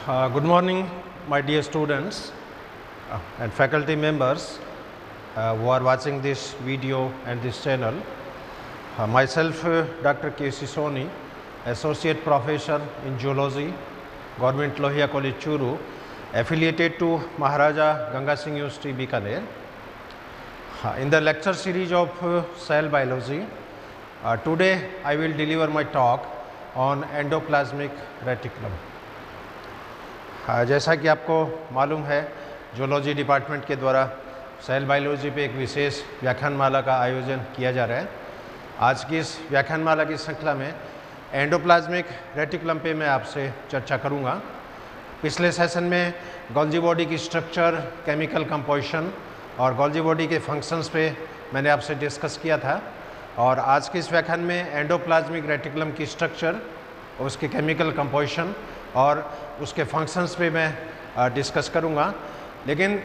Good morning, my dear students and faculty members who are watching this video and this channel. Myself, Dr. K.C. Soni, Associate Professor in Zoology, Government Lohia College, Churu, affiliated to Maharaja Ganga Singh University, Bikaner. In the lecture series of cell biology, today I will deliver my talk on endoplasmic reticulum. जैसा कि आपको मालूम है, zoology department के द्वारा cell biology पे एक विशेष व्याख्यानमाला का आयोजन किया जा रहा है। आज की इस व्याख्यानमाला की श्रृंखला में एंडोप्लाज्मिक रेटिकुलम पे मैं आपसे चर्चा करूंगा। पिछले सेशन में गोल्जी बॉडी की स्ट्रक्चर, केमिकल कंपोजिशन और गोल्जी बॉडी के फंक्शंस पे मैंने आपसे डिस्कस किया था, और आज के इस व्याख्यान में एंडोप्लाज्मिक रेटिकुलम की स्ट्रक्चर, उसके केमिकल कंपोजिशन और उसके फंक्शंस पे मैं डिस्कस करूंगा। लेकिन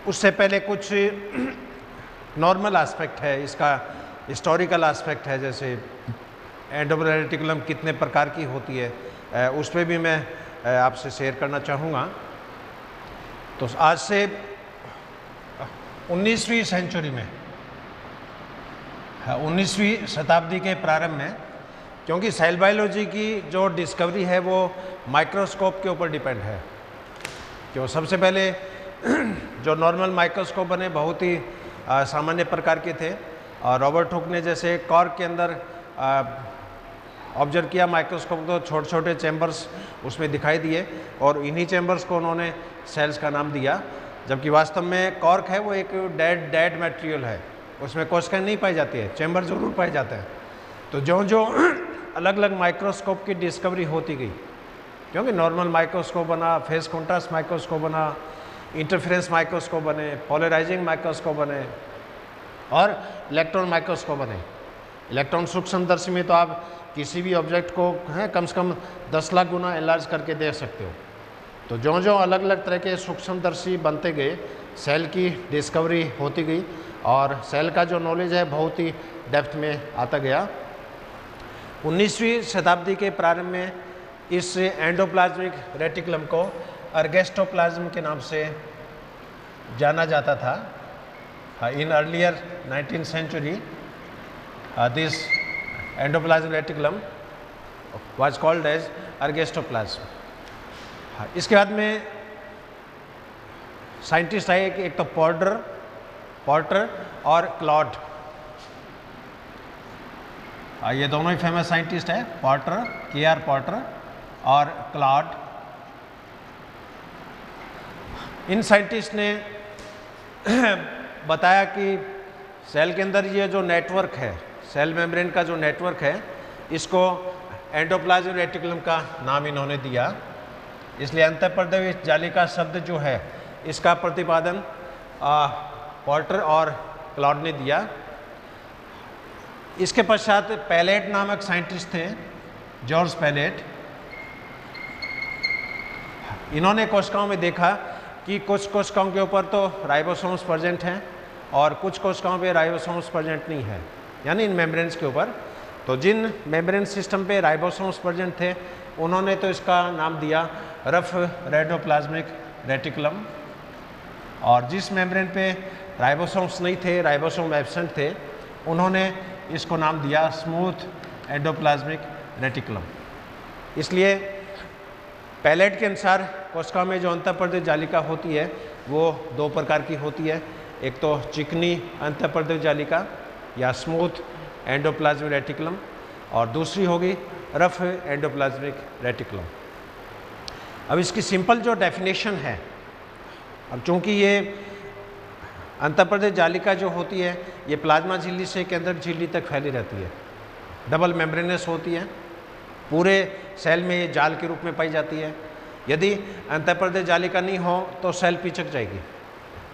उससे पहले कुछ नॉर्मल एस्पेक्ट है, इसका हिस्टोरिकल एस्पेक्ट है, जैसे एंडोप्लाज्मिक रेटिकुलम कितने प्रकार की होती है, उस पर भी मैं आपसे शेयर करना चाहूँगा। तो आज से 19वीं सेंचुरी में, 19वीं शताब्दी के प्रारंभ में, क्योंकि सेल बायोलॉजी की जो डिस्कवरी है वो माइक्रोस्कोप के ऊपर डिपेंड है। क्यों सबसे पहले जो नॉर्मल माइक्रोस्कोप बने बहुत ही सामान्य प्रकार के थे, और रॉबर्ट हुक ने जैसे कॉर्क के अंदर ऑब्जर्व किया माइक्रोस्कोप, तो छोटे छोटे चैम्बर्स उसमें दिखाई दिए और इन्हीं चैम्बर्स को उन्होंने सेल्स का नाम दिया। जबकि वास्तव में कॉर्क है वो एक डेड मटेरियल है, उसमें कोशिकाएं नहीं पाई जाती है, चैम्बर जरूर पाए जाते हैं। तो जो अलग अलग माइक्रोस्कोप की डिस्कवरी होती गई, क्योंकि नॉर्मल माइक्रोस्कोप बना, फेस कॉन्ट्रास्ट माइक्रोस्कोप बना, इंटरफेरेंस माइक्रोस्कोप बने, पोलराइजिंग माइक्रोस्कोप बने और इलेक्ट्रॉन माइक्रोस्कोप बने। इलेक्ट्रॉन सूक्ष्मदर्शी में तो आप किसी भी ऑब्जेक्ट को कम से कम 10 लाख गुना एनलार्ज करके देख सकते हो। तो जो अलग अलग तरह के सूक्ष्मदर्शी बनते गए, सेल की डिस्कवरी होती गई और सेल का जो नॉलेज है बहुत ही डेप्थ में आता गया। 19वीं शताब्दी के प्रारंभ में इस एंडोप्लाज्मिक रेटिकुलम को अर्गेस्टोप्लाज्म के नाम से जाना जाता था। In earlier 19th century this endoplasmic reticulum was called as ergastoplasm. इसके बाद में साइंटिस्ट आए, एक तो पॉर्टर और क्लॉड। ये दोनों ही फेमस साइंटिस्ट हैं, पॉर्टर, K.R. पॉर्टर और क्लॉड। इन साइंटिस्ट ने बताया कि सेल के अंदर ये जो नेटवर्क है, सेल मेम्ब्रेन का जो नेटवर्क है, इसको एंडोप्लाज्मिक रेटिकुलम का नाम इन्होंने दिया। इसलिए अंतःपर्दवी जालिका शब्द जो है इसका प्रतिपादन पॉर्टर और क्लॉड ने दिया। इसके पश्चात पैलेट नामक साइंटिस्ट थे, जॉर्ज पैलेट। इन्होंने कोशिकाओं में देखा कि कुछ कोशिकाओं के ऊपर तो राइबोसोम्स प्रेजेंट हैं और कुछ कोशिकाओं पे राइबोसोम्स प्रेजेंट नहीं है, यानी इन मेम्ब्रेन्स के ऊपर। तो जिन मेम्ब्रेन सिस्टम पे राइबोसोम्स प्रेजेंट थे उन्होंने तो इसका नाम दिया रफ एंडोप्लाज्मिक रेटिकुलम, और जिस मेम्ब्रेन पे राइबोसोम्स नहीं थे, राइबोसोम एब्सेंट थे, उन्होंने इसको नाम दिया स्मूथ एंडोप्लाज्मिक रेटिकुलम। इसलिए पैलेट के अनुसार कोशिका में जो अंतःपर्दवी जालिका होती है वो दो प्रकार की होती है। एक तो चिकनी अंतःपर्दवी जालिका या स्मूथ एंडोप्लाज्मिक रेटिकुलम, और दूसरी होगी रफ एंडोप्लाज्मिक रेटिकुलम। अब इसकी सिंपल जो डेफिनेशन है, अब चूँकि ये अंतःपर्दवी जालिका जो होती है ये प्लाज्मा झिल्ली से केंद्रक झिल्ली तक फैली रहती है, डबल मेम्ब्रेनस होती है, पूरे सेल में ये जाल के रूप में पाई जाती है। यदि अंतःपर्दवी जालिका नहीं हो तो सेल पिचक जाएगी।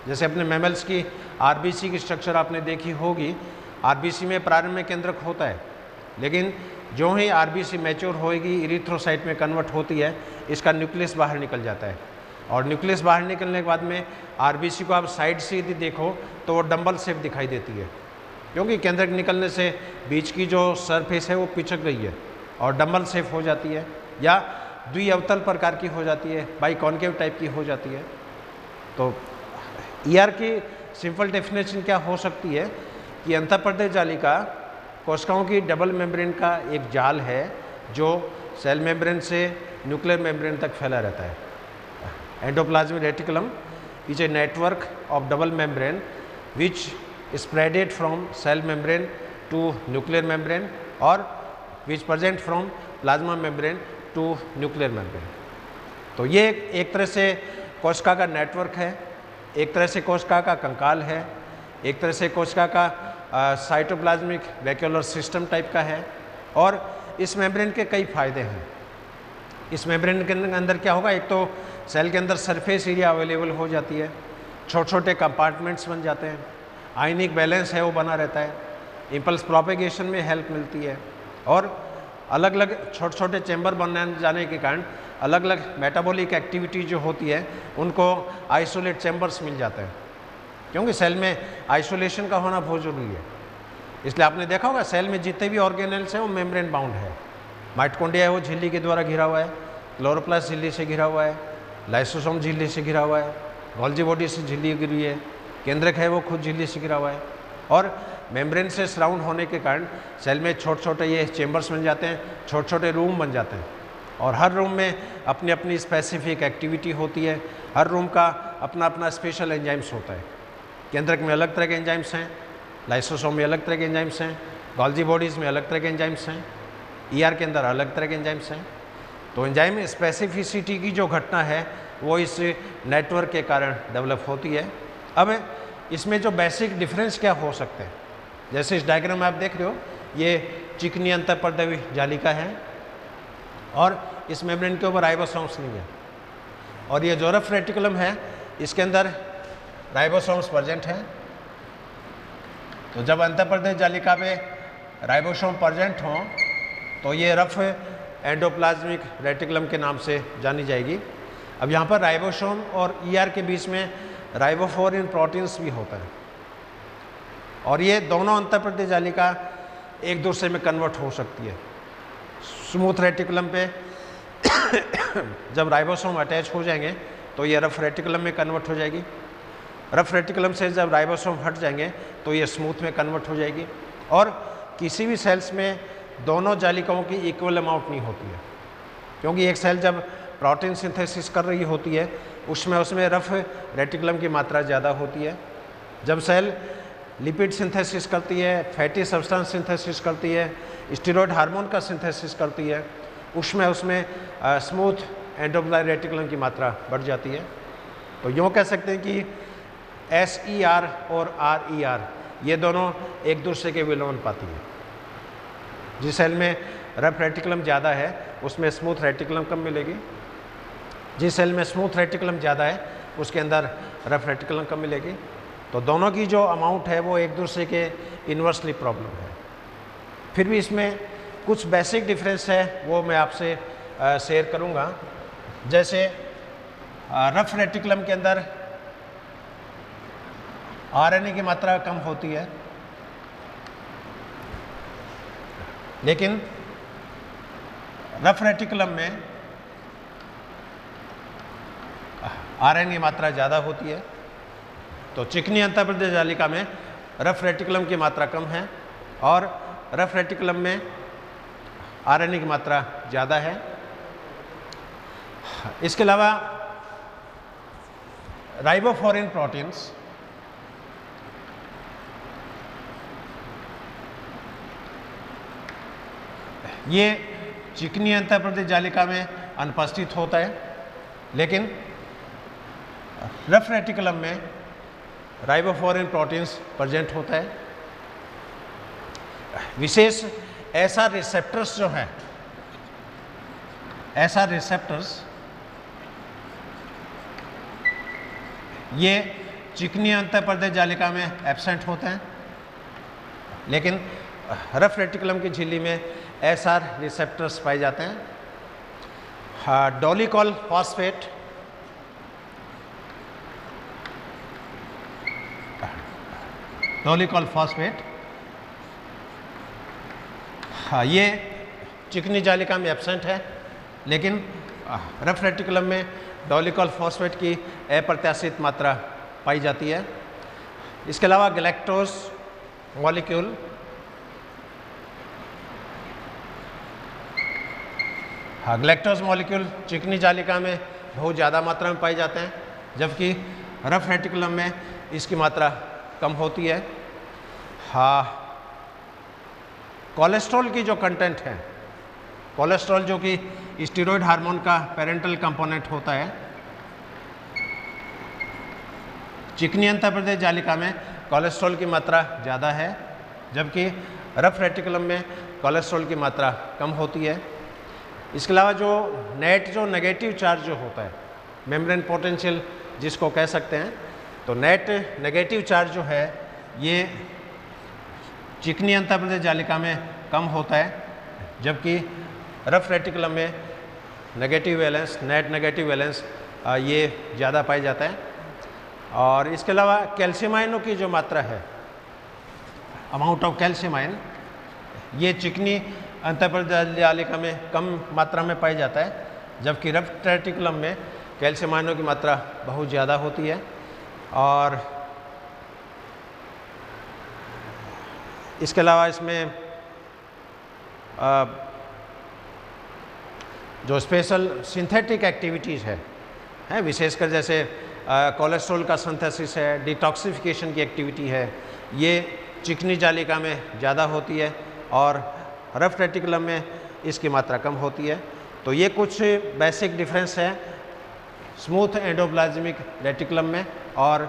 जैसे अपने मैमल्स की आरबीसी की स्ट्रक्चर आपने देखी होगी, आरबीसी में प्रारंभ में केंद्रक होता है, लेकिन जो ही आरबीसी मैच्योर होएगी इरिथ्रोसाइट में कन्वर्ट होती है, इसका न्यूक्लियस बाहर निकल जाता है, और न्यूक्लियस बाहर निकलने के बाद में आरबीसी को आप साइड से यदि देखो तो वो डंबल शेप दिखाई देती है, क्योंकि केंद्रक निकलने से बीच की जो सरफेस है वो पिचक गई है और डंबल शेप हो जाती है। या द्विअवतल प्रकार की हो जाती है, बाइकॉन्केव टाइप की हो जाती है। तो ईआर की सिंपल डेफिनेशन क्या हो सकती है कि अंतःपर्दय जालिका कोशिकाओं की डबल मेम्ब्रेन का एक जाल है जो सेल मेम्ब्रेन से न्यूक्लियर मेम्ब्रेन तक फैला रहता है। Endoplasmic reticulum is a network of double membrane which spreaded from cell membrane to nuclear membrane और which present from plasma membrane to nuclear membrane. तो ये एक तरह से कोशिका का नेटवर्क है, एक तरह से कोशिका का कंकाल है, एक तरह से कोशिका का साइटोप्लाज्मिक वैक्यूलर सिस्टम टाइप का है। और इस मेम्ब्रेन के कई फायदे हैं। इस मेम्ब्रेन के अंदर क्या होगा, एक तो सेल के अंदर सरफेस एरिया अवेलेबल हो जाती है, छोटे छोटे कंपार्टमेंट्स बन जाते हैं, आयनिक बैलेंस है वो बना रहता है, इम्पल्स प्रोपेगेशन में हेल्प मिलती है और अलग अलग छोटे छोटे चैम्बर बन जाने के कारण अलग अलग मेटाबॉलिक एक्टिविटी जो होती है उनको आइसोलेट चैम्बर्स मिल जाते हैं, क्योंकि सेल में आइसोलेशन का होना बहुत ज़रूरी है। इसलिए आपने देखा होगा सेल में जितने भी ऑर्गेनेल्स हैं वो मेम्ब्रेन बाउंड है। माइटोकॉन्ड्रिया है वो झिल्ली के द्वारा घिरा हुआ है, क्लोरोप्लास्ट झिल्ली से घिरा हुआ है, लाइसोसोम झिल्ली से घिरा हुआ है, गोल्जी बॉडी से झिल्ली घिरी है, केंद्रक है वो खुद झिल्ली से घिरा हुआ है। और मेम्ब्रेन से सराउंड होने के कारण सेल में छोटे छोटे ये चेम्बर्स बन जाते हैं, छोटे छोटे रूम बन जाते हैं और हर रूम में अपनी अपनी स्पेसिफिक एक्टिविटी होती है, हर रूम का अपना अपना स्पेशल एंजाइम्स होता है। केंद्रक में अलग तरह के एंजाइम्स हैं, लाइसोसोम में अलग तरह के एंजाइम्स हैं, गोल्जी बॉडीज़ में अलग तरह के एंजाइम्स हैं, ईआर के अंदर अलग तरह के एंजाइम्स हैं। तो एंजाइम स्पेसिफिसिटी की जो घटना है वो इस नेटवर्क के कारण डेवलप होती है। अब इसमें जो बेसिक डिफरेंस क्या हो सकते हैं, जैसे इस डायग्राम में आप देख रहे हो, ये चिकनी अंतःपर्दय जालिका है और इस मेम्ब्रेन के ऊपर राइबोसोम्स नहीं है और ये जो रफ रेटिकुलम है इसके अंदर राइबोसोम्स प्रेजेंट हैं। तो जब अंतःपर्दय जालिका पे राइबोसोम प्रेजेंट हों तो ये रफ एंडोप्लाज्मिक रेटिकुलम के नाम से जानी जाएगी। अब यहाँ पर राइबोसोम और ईआर के बीच में राइबोफोरिन प्रोटीन्स भी होता है और ये दोनों अंतःपर्दय जालिका एक दूसरे में कन्वर्ट हो सकती है। स्मूथ रेटिकुलम पे जब राइबोसोम अटैच हो जाएंगे तो ये रफ रेटिकुलम में कन्वर्ट हो जाएगी, रफ रेटिकुलम से जब राइबोसोम हट जाएंगे तो ये स्मूथ में कन्वर्ट हो जाएगी। और किसी भी सेल्स में दोनों जालिकाओं की इक्वल अमाउंट नहीं होती है, क्योंकि एक सेल जब प्रोटीन सिंथेसिस कर रही होती है उसमें रफ रेटिकुलम की मात्रा ज़्यादा होती है। जब सेल लिपिड सिंथेसिस करती है, फैटी सब्सटेंस सिंथेसिस करती है, स्टेरॉयड हार्मोन का सिंथेसिस करती है, उसमें स्मूथ एंडोप्लाज्मिक रेटिकुलम की मात्रा बढ़ जाती है। तो यूँ कह सकते हैं कि SER और RER ये दोनों एक दूसरे के विलोमानुपाती हैं। जिस सेल में रफ रेटिकुलम ज़्यादा है उसमें स्मूथ रेटिकुलम कम मिलेगी, जिस सेल में स्मूथ रेटिकुलम ज़्यादा है उसके अंदर रफ रेटिकुलम कम मिलेगी। तो दोनों की जो अमाउंट है वो एक दूसरे के इन्वर्सली प्रॉब्लम है। फिर भी इसमें कुछ बेसिक डिफरेंस है वो मैं आपसे शेयर करूँगा। जैसे रफ रेटिकुलम के अंदर RNA की मात्रा कम होती है, लेकिन रफ रेटिकुलम में RNA की मात्रा ज़्यादा होती है। तो चिकनी अंतःपर्दय जालिका में रफ रेटिकुलम की मात्रा कम है और रफ रेटिकुलम में RNA की मात्रा ज़्यादा है। इसके अलावा राइबोफोरिन प्रोटीन्स ये चिकनी अंतःपर्दय जालिका में अनुपस्थित होता है, लेकिन रफ रेटिकुलम में राइबोफोरिन प्रोटीन्स प्रेजेंट होता है। विशेष ऐसा रिसेप्टर्स जो हैं, ऐसा रिसेप्टर्स ये चिकनी अंतःपर्दय जालिका में एब्सेंट होते हैं, लेकिन रफ रेटिकुलम की झिल्ली में SR रिसेप्टर्स पाए जाते हैं। डोलिकॉल फॉस्फेट ये चिकनी जालिका में एब्सेंट है, लेकिन रफ रेटिकुलम में डोलिकॉल फॉस्फेट की अप्रत्याशित मात्रा पाई जाती है। इसके अलावा गैलेक्टोज मॉलिक्यूल ग्लैक्टोज मॉलिक्यूल चिकनी जालिका में बहुत ज़्यादा मात्रा में पाए जाते हैं, जबकि रफ रेटिकुलम में इसकी मात्रा कम होती है। कोलेस्ट्रॉल की जो कंटेंट है, कोलेस्ट्रॉल जो कि स्टीरॉयड हार्मोन का पेरेंटल कंपोनेंट होता है, चिकनी अंतःप्रदेश जालिका में कोलेस्ट्रॉल की मात्रा ज़्यादा है, जबकि रफ रेटिकुलम में कोलेस्ट्रॉल की मात्रा कम होती है। इसके अलावा जो जो नेगेटिव चार्ज जो होता है, मेम्ब्रेन पोटेंशियल जिसको कह सकते हैं, तो नेट नेगेटिव चार्ज जो है ये चिकनी अंतःप्रदेश जालिका में कम होता है, जबकि रफ रेटिकुलम में negative valence, net negative valence ये ज़्यादा पाया जाता है। और इसके अलावा कैल्शियम आयनों की जो मात्रा है, अमाउंट ऑफ कैल्शियम आयन, ये चिकनी अंतःप्रदेश जालिका में कम मात्रा में पाया जाता है, जबकि रफ रेटिकुलम में कैल्शियम आयनों की मात्रा बहुत ज़्यादा होती है। और इसके अलावा इसमें जो स्पेशल सिंथेटिक एक्टिविटीज़ है विशेषकर जैसे कोलेस्ट्रॉल का सिंथेसिस है, डिटॉक्सिफिकेशन की एक्टिविटी है, ये चिकनी जालिका में ज़्यादा होती है और रफ रेटिकुलम में इसकी मात्रा कम होती है। तो ये कुछ बेसिक डिफरेंस है स्मूथ एंडोप्लाज्मिक रेटिकुलम में और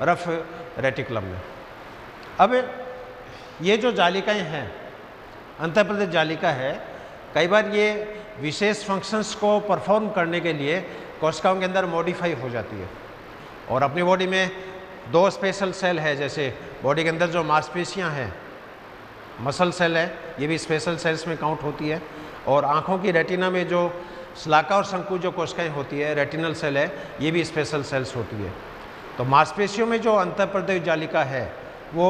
रफ रेटिकुलम में। अब ये जो जालिकाएं हैं, अंतःप्रदेश जालिका है, कई बार ये विशेष फंक्शंस को परफॉर्म करने के लिए कोशिकाओं के अंदर मॉडिफाई हो जाती है। और अपनी बॉडी में दो स्पेशल सेल है, जैसे बॉडी के अंदर जो मांसपेशियां हैं, मसल सेल है, ये भी स्पेशल सेल्स में काउंट होती है। और आँखों की रेटिना में जो श्लाका और शंकु जो कोशिकाएं होती है, रेटिनल सेल है, ये भी स्पेशल सेल्स होती है। तो मांसपेशियों में जो अंतःप्रदेश जालिका है वो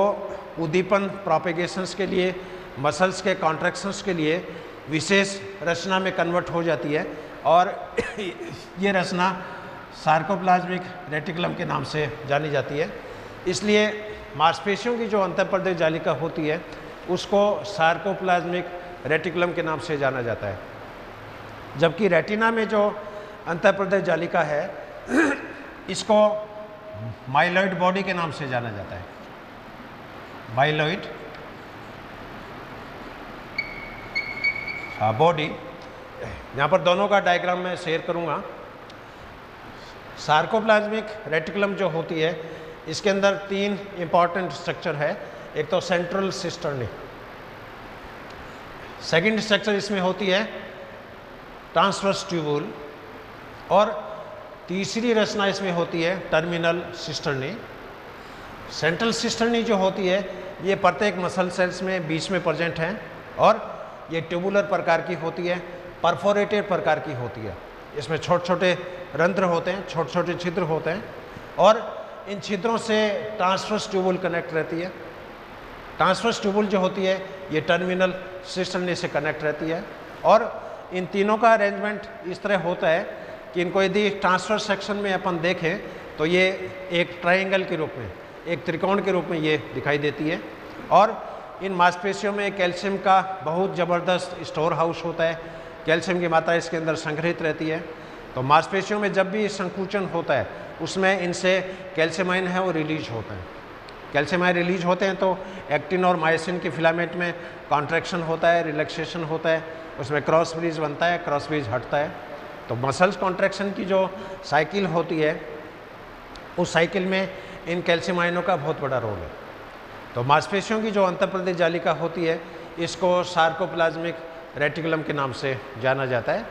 उद्दीपन प्रोपेगेशंस के लिए, मसल्स के कॉन्ट्रैक्शंस के लिए विशेष रचना में कन्वर्ट हो जाती है और ये रचना सार्कोप्लाज्मिक रेटिकुलम के नाम से जानी जाती है। इसलिए मांसपेशियों की जो अंतःप्रदेश जालिका होती है उसको सार्कोप्लाज्मिक रेटिकुलम के नाम से जाना जाता है, जबकि रेटिना में जो अंतःप्रदेश जालिका है इसको माइलॉइड बॉडी के नाम से जाना जाता है। माइलॉइड बॉडी, यहाँ पर दोनों का डायग्राम मैं शेयर करूँगा। सार्कोप्लाज्मिक रेटिकुलम जो होती है इसके अंदर तीन इंपॉर्टेंट स्ट्रक्चर है। एक तो सेंट्रल सिस्टर्नी, सेकंड स्ट्रक्चर इसमें होती है ट्रांसवर्स ट्यूबुल, और तीसरी रचना इसमें होती है टर्मिनल सिस्टर्नी। सेंट्रल सिस्टर्नी जो होती है ये प्रत्येक मसल सेल्स में बीच में प्रेजेंट है और ये ट्यूबुलर प्रकार की होती है, परफोरेटेड प्रकार की होती है। इसमें छोटे छोटे रंध्र होते हैं, छोटे छोटे छिद्र होते हैं और इन छिद्रों से ट्रांसवर्स ट्यूबुल कनेक्ट रहती है। ट्रांसवर्स ट्यूबुल जो होती है ये टर्मिनल सिस्टर्नी से कनेक्ट रहती है। और इन तीनों का अरेंजमेंट इस तरह होता है कि इनको यदि ट्रांसवर्स सेक्शन में अपन देखें तो ये एक ट्रायंगल के रूप में, एक त्रिकोण के रूप में ये दिखाई देती है। और इन मांसपेशियों में कैल्शियम का बहुत ज़बरदस्त स्टोर हाउस होता है, कैल्शियम की मात्रा इसके अंदर संग्रहित रहती है। तो मांसपेशियों में जब भी संकुचन होता है उसमें इनसे कैल्शियम आयन है वो रिलीज होता है। कैल्शियम आयन रिलीज होते हैं तो एक्टिन और मायोसिन के फिलामेंट में कॉन्ट्रैक्शन होता है, रिलैक्सेशन होता है, उसमें क्रॉस ब्रिज बनता है, क्रॉस ब्रिज हटता है। तो मसल्स कॉन्ट्रैक्शन की जो साइकिल होती है उस साइकिल में इन कैल्शियम आयनों का बहुत बड़ा रोल है। तो मांसपेशियों की जो अंतःप्रदेश जालिका होती है इसको सार्कोप्लाज्मिक रेटिकुलम के नाम से जाना जाता है।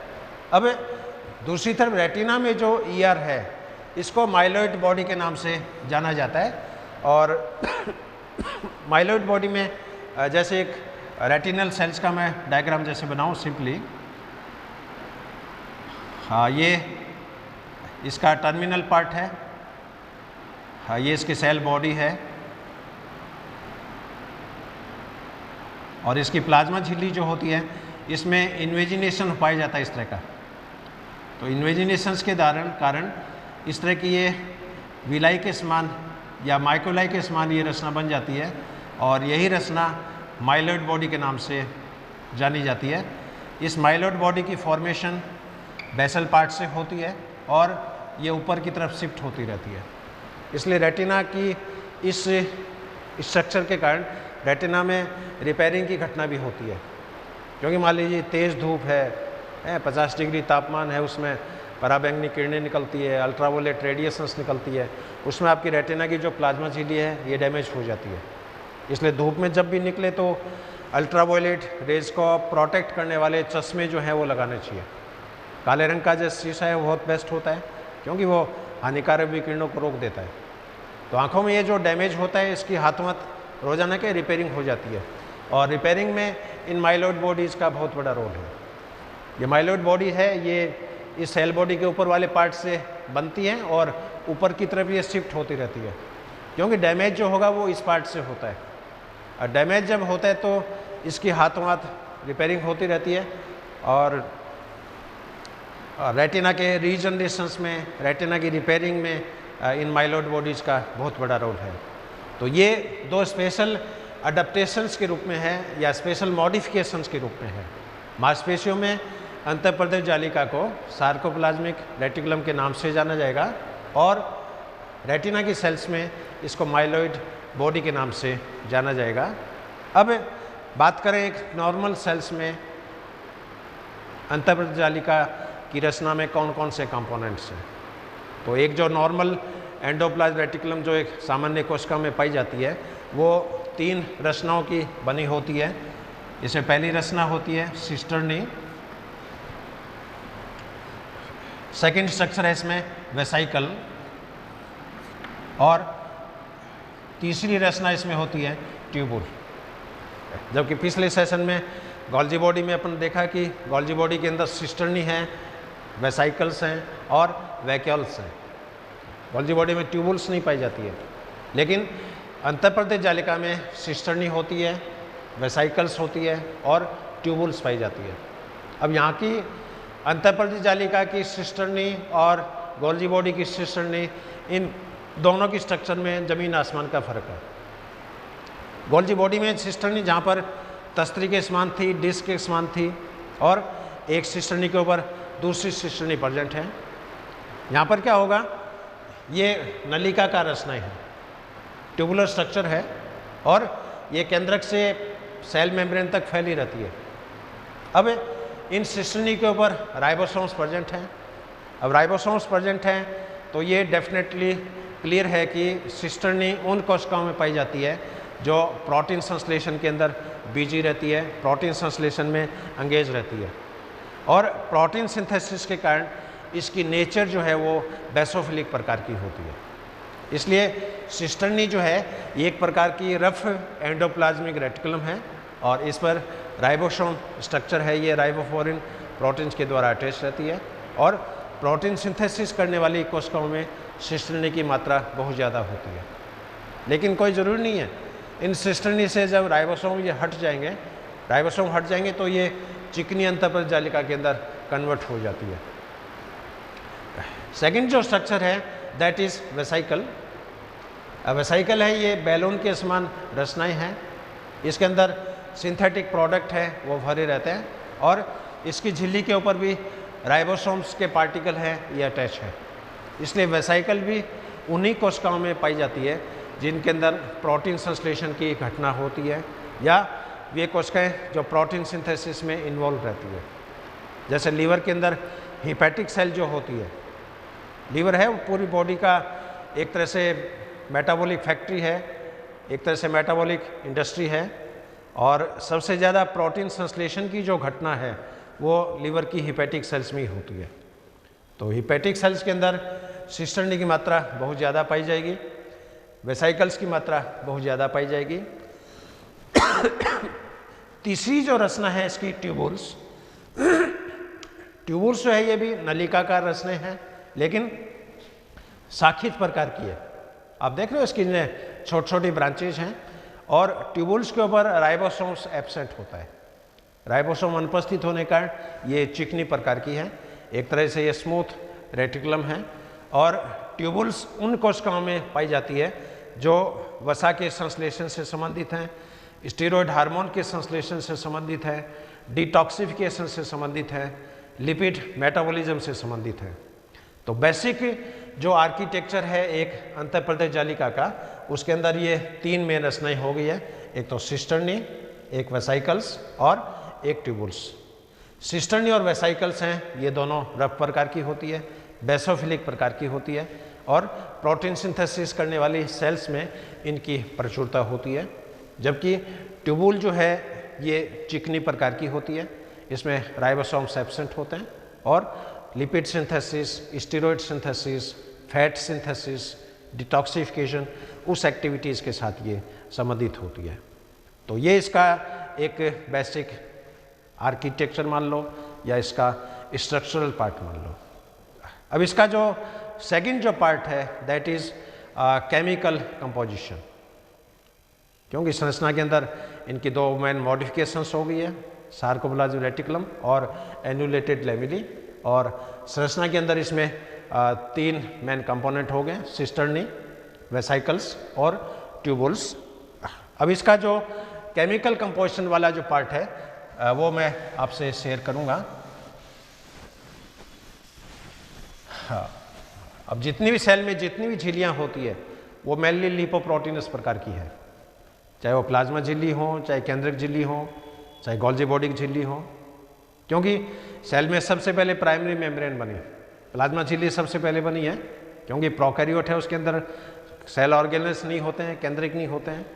अब दूसरी तरफ रेटिना में जो ईआर है इसको माइलॉइड बॉडी के नाम से जाना जाता है। और माइलॉइड बॉडी में जैसे एक रेटिनल सेल्स का मैं डायग्राम जैसे बनाऊं सिंपली, हाँ ये इसका टर्मिनल पार्ट है, हाँ ये इसकी सेल बॉडी है और इसकी प्लाज्मा झिल्ली जो होती है इसमें इन्वेजिनेशन पाया जाता है इस तरह का। तो इन्वेजिनेशंस के कारण इस तरह की ये विलाई के समान या माइक्रोलाई के समान ये रचना बन जाती है और यही रचना माइलॉइड बॉडी के नाम से जानी जाती है। इस माइलॉइड बॉडी की फॉर्मेशन बेसल पार्ट से होती है और ये ऊपर की तरफ शिफ्ट होती रहती है। इसलिए रेटिना की इस स्ट्रक्चर के कारण रेटिना में रिपेयरिंग की घटना भी होती है, क्योंकि मान लीजिए तेज़ धूप है 50 डिग्री तापमान है, उसमें पराबैंगनी किरणें निकलती है, अल्ट्रावोलेट रेडिएशंस निकलती है, उसमें आपकी रेटिना की जो प्लाज्मा झिल्ली है ये डैमेज हो जाती है। इसलिए धूप में जब भी निकले तो अल्ट्रावोलेट रेज को प्रोटेक्ट करने वाले चश्मे जो हैं वो लगाने चाहिए। काले रंग का जो शीशा है वो बहुत बेस्ट होता है, क्योंकि वो हानिकारक विकिरणों को रोक देता है। तो आँखों में ये जो डैमेज होता है इसकी हाथों-हाथ रोजाना के रिपेयरिंग हो जाती है और रिपेयरिंग में इन माइलॉइड बॉडीज़ का बहुत बड़ा रोल है। ये माइलॉइड बॉडी है ये इस सेल बॉडी के ऊपर वाले पार्ट से बनती है और ऊपर की तरफ ये शिफ्ट होती रहती है, क्योंकि डैमेज जो होगा वो इस पार्ट से होता है और डैमेज जब होता है तो इसकी हाथों हाथ रिपेयरिंग होती रहती है और रेटिना के रीजनरेशंस में, रेटिना की रिपेयरिंग में इन माइलॉइड बॉडीज़ का बहुत बड़ा रोल है। तो ये दो स्पेशल अडेप्टेशंस के रूप में है या स्पेशल मॉडिफिकेशंस के रूप में है। मांसपेशियों में अंतःप्रदेश जालिका को सार्कोप्लाज्मिक रेटिकुलम के नाम से जाना जाएगा और रेटिना की सेल्स में इसको माइलॉइड बॉडी के नाम से जाना जाएगा। अब बात करें एक नॉर्मल सेल्स में अंतःप्रदेश जालिका की रचना में कौन कौन से कंपोनेंट्स हैं। तो एक जो नॉर्मल एंडोप्लाज्म रेटिकुलम जो एक सामान्य कोशिका में पाई जाती है वो 3 रचनाओं की बनी होती है। इसमें पहली रचना होती है सिस्टर्नी, सेकेंड स्ट्रक्चर है इसमें वेसाइकल और तीसरी रचना इसमें होती है ट्यूबुल। जबकि पिछले सेशन में गोल्जी बॉडी में अपन देखा कि गोल्जी बॉडी के अंदर सिस्टर्नी है, वेसाइकल्स हैं और वैक्यूल्स हैं। गोल्जी बॉडी में ट्यूबुल्स नहीं पाई जाती है, लेकिन अंतःप्रदेश जालिका में सिस्टर्नी होती है, वेसाइकल्स होती है और ट्यूबुल्स पाई जाती है। अब यहाँ की अंतःप्रदेश जालिका की सिस्टर्नी और गोल्जी बॉडी की सिस्टर्नी, इन दोनों की स्ट्रक्चर में ज़मीन आसमान का फ़र्क है। गोल्जी बॉडी में सिस्टर्नी जहाँ पर तस्तरी के समान थी, डिस्क के समान थी और एक सिस्टर्नी के ऊपर दूसरी सिस्टर्नी प्रेजेंट है। यहाँ पर क्या होगा, ये नलिका का रचना है, ट्यूबुलर स्ट्रक्चर है और ये केंद्रक से सेल मेम्ब्रेन तक फैली रहती है। अब इन सिस्टर्नी के ऊपर राइबोसोम्स प्रेजेंट हैं। अब राइबोसोम्स प्रेजेंट हैं तो ये डेफिनेटली क्लियर है कि सिस्टर्नी उन कोशिकाओं में पाई जाती है जो प्रोटीन संश्लेषण के अंदर बिजी रहती है, प्रोटीन संश्लेषण में एंगेज रहती है और प्रोटीन सिंथेसिस के कारण इसकी नेचर जो है वो बेसोफिलिक प्रकार की होती है। इसलिए सिस्टर्नी जो है ये एक प्रकार की रफ एंडोप्लाज्मिक रेटिकुलम है और इस पर राइबोसोम स्ट्रक्चर है, ये राइबोफोरिन प्रोटीन्स के द्वारा अटैच रहती है और प्रोटीन सिंथेसिस करने वाली कोशिकाओं में सिस्टर्नी की मात्रा बहुत ज़्यादा होती है। लेकिन कोई ज़रूरी नहीं है, इन सिस्टर्नी से जब राइबोसोम ये हट जाएंगे, राइबोसोम हट जाएंगे तो ये चिकनी अंतःप्रदेश जालिका के अंदर कन्वर्ट हो जाती है। सेकंड जो स्ट्रक्चर है दैट इज़ वेसाइकल। वेसाइकल है ये बैलून के समान रचनाएं हैं, इसके अंदर सिंथेटिक प्रोडक्ट है वो भरे रहते हैं और इसकी झिल्ली के ऊपर भी राइबोसोम्स के पार्टिकल हैं ये अटैच है। इसलिए वेसाइकल भी उन्हीं कोशिकाओं में पाई जाती है जिनके अंदर प्रोटीन संश्लेषण की घटना होती है या वे कोशिकाएं जो प्रोटीन सिंथेसिस में इन्वॉल्व रहती है। जैसे लीवर के अंदर हिपैटिक सेल जो होती है, लीवर है वो पूरी बॉडी का एक तरह से मेटाबॉलिक फैक्ट्री है, एक तरह से मेटाबॉलिक इंडस्ट्री है और सबसे ज़्यादा प्रोटीन संश्लेषण की जो घटना है वो लीवर की हिपैटिक सेल्स में ही होती है। तो हिपैटिक सेल्स के अंदर सिस्टर्नी की मात्रा बहुत ज़्यादा पाई जाएगी, वेसाइकल्स की मात्रा बहुत ज़्यादा पाई जाएगी। तीसरी जो रचना है इसकी ट्यूबुल्स। ट्यूबुल्स जो है ये भी नलिकाकार रचनाएं हैं लेकिन शाखित प्रकार की है। आप देख रहे हो इसकी छोटी छोटी ब्रांचेज हैं और ट्यूबुल्स के ऊपर राइबोसोम्स एब्सेंट होता है। राइबोसोम अनुपस्थित होने के कारण ये चिकनी प्रकार की है। एक तरह से ये स्मूथ रेटिकुलम है। और ट्यूबुल्स उन कोशिकाओं में पाई जाती है जो वसा के संश्लेषण से संबंधित हैं, स्टेरॉयड हार्मोन के संश्लेषण से संबंधित है, डिटॉक्सिफिकेशन से संबंधित है, लिपिड मेटाबॉलिज्म से संबंधित है। तो बेसिक जो आर्किटेक्चर है एक अंतःप्रदेश जालिका का, उसके अंदर ये 3 मेन रचनाएं हो गई है, एक तो सिस्टर्नी, एक वेसाइकल्स और एक ट्यूबुल्स। सिस्टर्नी और वेसाइकल्स हैं, ये दोनों रफ प्रकार की होती है, बेसोफिलिक प्रकार की होती है और प्रोटीन सिंथेसिस करने वाली सेल्स में इनकी प्रचुरता होती है। जबकि ट्यूबुल जो है ये चिकनी प्रकार की होती है, इसमें राइबोसोम्स एब्सेंट होते हैं और lipid synthesis, steroid synthesis, fat synthesis, detoxification उस एक्टिविटीज़ के साथ ये संबंधित होती है। तो ये इसका एक बेसिक आर्किटेक्चर मान लो या इसका स्ट्रक्चरल पार्ट मान लो। अब इसका जो सेकंड जो पार्ट है दैट इज़ केमिकल कंपोजिशन, क्योंकि संरचना के अंदर इनकी 2 मेन मॉडिफिकेशंस हो गई है, सार्कोप्लाज्मिक रेटिकुलम और एन्यूलेटेड लैमेली। और संरचना के अंदर इसमें 3 मेन कंपोनेंट हो गए, सिस्टर्नी, वेसाइकल्स और ट्यूबुल्स। अब इसका जो केमिकल कंपोजिशन वाला जो पार्ट है वो मैं आपसे शेयर करूंगा। हाँ, अब जितनी भी सेल में जितनी भी झिल्लियाँ होती है वो मेनली लिपोप्रोटीनस प्रकार की है, चाहे वो प्लाज्मा झिल्ली हो, चाहे केंद्रक झिल्ली हो, चाहे गोल्जी बॉडी की झिल्ली हो। क्योंकि सेल में सबसे पहले प्राइमरी मेम्ब्रेन बनी, प्लाज्मा झिल्ली सबसे पहले बनी है, क्योंकि प्रोकैरियोट है उसके अंदर सेल ऑर्गेनल्स नहीं होते हैं, केंद्रिक नहीं होते हैं,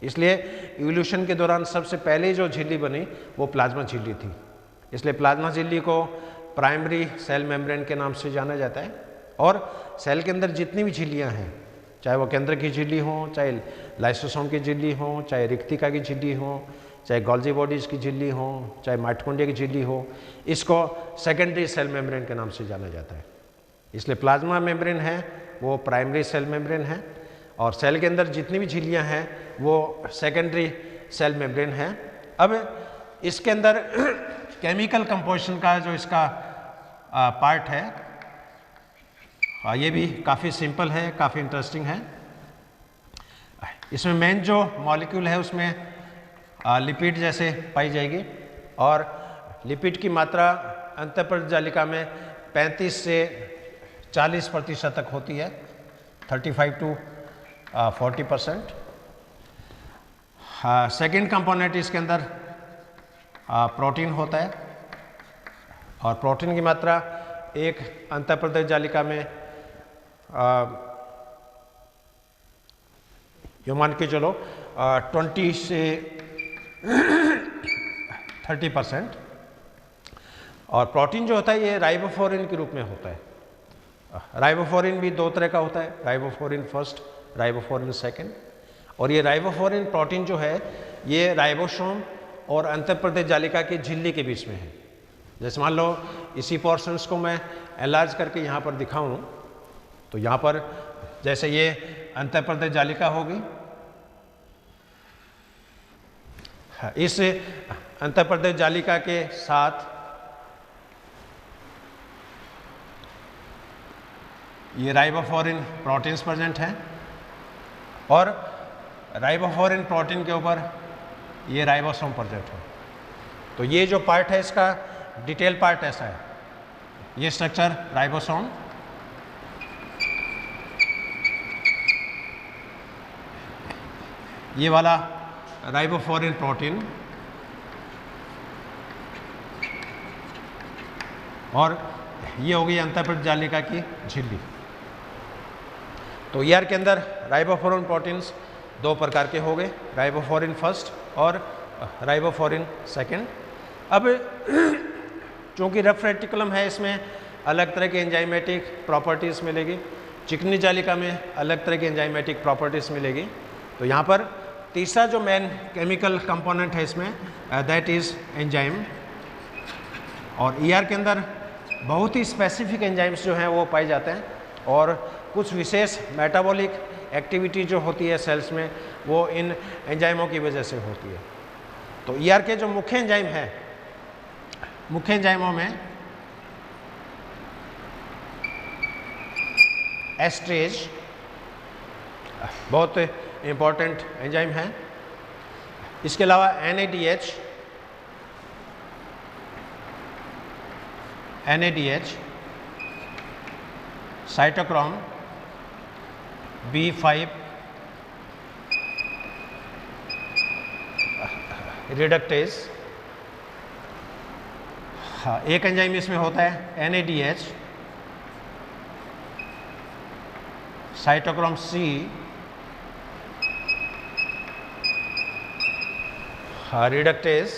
इसलिए इवोल्यूशन के दौरान सबसे पहले जो झिल्ली बनी वो प्लाज्मा झिल्ली थी। इसलिए प्लाज्मा झिल्ली को प्राइमरी सेल मेम्ब्रेन के नाम से जाना जाता है। और सेल के अंदर जितनी भी झिल्लियाँ हैं, चाहे वो केंद्रक की झिल्ली हो, चाहे लाइसोसोम की झिल्ली हो, चाहे रिक्तिका की झिल्ली हो, चाहे गोल्जी बॉडीज की झिल्ली हो, चाहे माइटोकॉन्ड्रिया की झिल्ली हो, इसको सेकेंडरी सेल मेम्ब्रेन के नाम से जाना जाता है। इसलिए प्लाज्मा मेम्ब्रेन है वो प्राइमरी सेल मेम्ब्रेन है और सेल के अंदर जितनी भी झिल्लियाँ हैं वो सेकेंडरी सेल मेम्ब्रेन है। अब इसके अंदर केमिकल कंपोजिशन का जो इसका पार्ट है ये भी काफ़ी सिंपल है, काफ़ी इंटरेस्टिंग है। इसमें मेन जो मॉलिक्यूल है उसमें लिपिड जैसे पाई जाएगी और लिपिड की मात्रा अंतःप्रदेश जालिका में 35 से 40% तक होती है, 35 to 40%। सेकेंड कंपोनेंट इसके अंदर प्रोटीन होता है और प्रोटीन की मात्रा एक अंतःप्रदेश जालिका में यो मान के चलो 20 से 30%। और प्रोटीन जो होता है ये राइबोफ्लोरिन के रूप में होता है। राइबोफ्लोरिन भी 2 तरह का होता है, राइबोफ्लोरिन फर्स्ट, राइबोफ्लोरिन सेकेंड। और ये राइबोफ्लोरिन प्रोटीन जो है ये राइबोसोम और अंतःप्रदेश जालिका की झिल्ली के बीच में है। जैसे मान लो इसी पोर्शंस को मैं एनलार्ज करके यहाँ पर दिखाऊं तो यहाँ पर जैसे ये अंतःप्रदेश जालिका होगी, इस अंतःप्रदेश जालिका के साथ ये राइबोफ्लोरिन प्रोटीन्स प्रेजेंट हैं और राइबोफ्लोरिन प्रोटीन के ऊपर ये राइबोसोम प्रेजेंट है। तो ये जो पार्ट है इसका डिटेल पार्ट ऐसा है, ये स्ट्रक्चर राइबोसोम, ये वाला राइबोफ्लोरिन प्रोटीन और ये हो गई अंतःप्रदेश जालिका की झिल्ली। तो ईआर के अंदर राइबोफ्लोरिन प्रोटीन्स 2 प्रकार के हो गए, राइबोफ्लोरिन फर्स्ट और राइबोफ्लोरिन सेकेंड। अब चूँकि रफ रेटिकुलम है इसमें अलग तरह की एंजाइमेटिक प्रॉपर्टीज़ मिलेगी, चिकनी जालिका में अलग तरह की एंजाइमेटिक प्रॉपर्टीज़ मिलेगी। तो यहाँ पर तीसरा जो मेन केमिकल कंपोनेंट है इसमें दैट इज़ एंजाइम। और ईआर के अंदर बहुत ही स्पेसिफिक एंजाइम्स जो हैं वो पाए जाते हैं और कुछ विशेष मेटाबॉलिक एक्टिविटी जो होती है सेल्स में वो इन एंजाइमों की वजह से होती है। तो ईआर के जो मुख्य एंजाइम हैं, मुख्य एंजाइमों में एस्ट्रेज, बहुत इम्पॉर्टेंट एंजाइम है। इसके अलावा NADH, साइटोक्रोम B5 रिडक्टेज। हाँ, एक एंजाइम इसमें होता है NADH, साइटोक्रोम C, हाँ रिडक्टेज।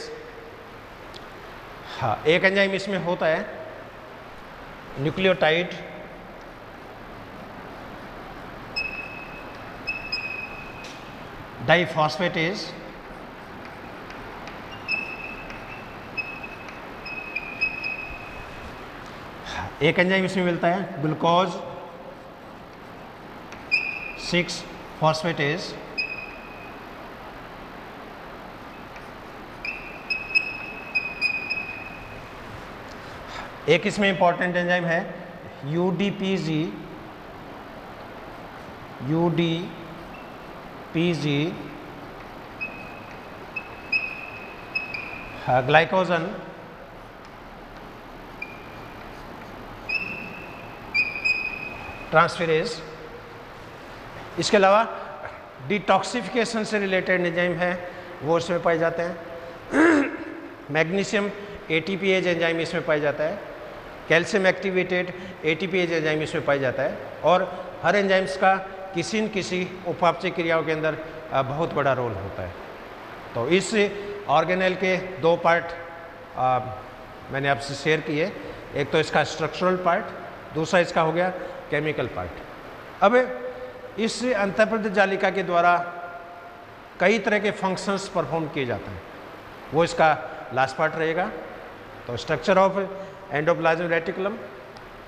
हाँ, एक एंजाइम इसमें होता है न्यूक्लियोटाइड डाइफॉस्फेटेज। एक एंजाइम इसमें मिलता है ग्लूकोज 6 फॉस्फेटेज। एक इसमें इंपॉर्टेंट एंजाइम है UDPG ग्लाइकोजन ट्रांसफेरेज। इसके अलावा डिटॉक्सिफिकेशन से रिलेटेड एंजाइम है वो इसमें पाए जाते हैं। मैग्नीशियम ATPase एंजाइम इसमें पाया जाता है, कैल्शियम एक्टिवेटेड ATPase एंजाइम इसमें पाया जाता है, और हर एंजाइम्स का किसी न किसी उपापचय क्रियाओं के अंदर बहुत बड़ा रोल होता है। तो इस ऑर्गेनेल के दो पार्ट मैंने आपसे शेयर किए, एक तो इसका स्ट्रक्चरल पार्ट, दूसरा इसका हो गया केमिकल पार्ट। अब इस अंतःप्रदेश जालिका के द्वारा कई तरह के फंक्शंस परफॉर्म किए जाते हैं, वो इसका लास्ट पार्ट रहेगा। तो structure of endoplasmic reticulum,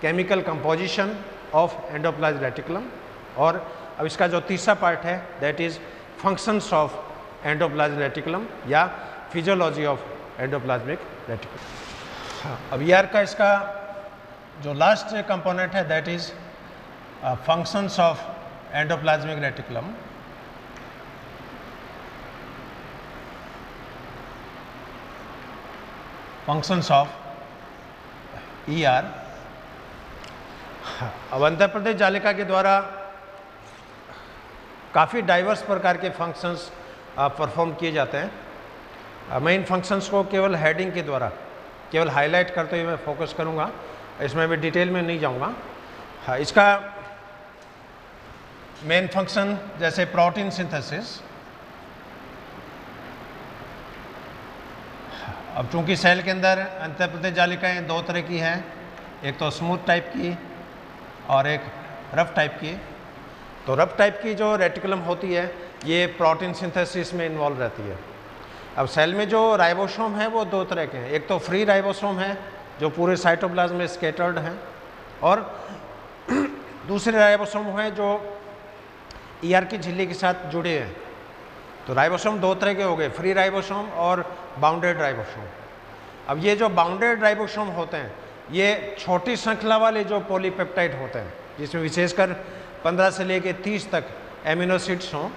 chemical composition of endoplasmic reticulum, और अब इसका जो तीसरा पार्ट है that is functions of endoplasmic reticulum या फिजियोलॉजी ऑफ एंडोप्लाज्मिक रेटिकुलम। हाँ, अब ईआर का इसका जो लास्ट कंपोनेंट है that is functions of endoplasmic reticulum. Functions of ER। अब अंतःप्रदेश जालिका के द्वारा काफ़ी डाइवर्स प्रकार के फंक्शंस परफॉर्म किए जाते हैं। मैं इन फंक्शंस को केवल हेडिंग के द्वारा केवल हाईलाइट करते हुए मैं फोकस करूंगा, इसमें मैं डिटेल में नहीं जाऊंगा। हाँ, इसका मेन फंक्शन जैसे प्रोटीन सिंथेसिस। अब चूंकि सेल के अंदर अंतःप्रदेश जालिकाएं दो तरह की हैं, एक तो स्मूथ टाइप की और एक रफ टाइप की। तो रफ टाइप की जो रेटिकुलम होती है ये प्रोटीन सिंथेसिस में इन्वॉल्व रहती है। अब सेल में जो राइबोसोम है वो दो तरह के हैं, एक तो फ्री राइबोसोम है जो पूरे साइटोप्लाज्म में स्कैटर्ड हैं, और दूसरे राइबोसोम हैं जो ER की झिल्ली के साथ जुड़े हैं। तो राइबोसोम दो तरह के हो गए, फ्री राइबोसोम और बाउंडेड राइबोसोम। अब ये जो बाउंडेड राइबोसोम होते हैं ये छोटी श्रृंखला वाले जो पॉलीपेप्टाइड होते हैं, जिसमें विशेषकर 15 से लेकर 30 तक एमिनो एसिड्स हों,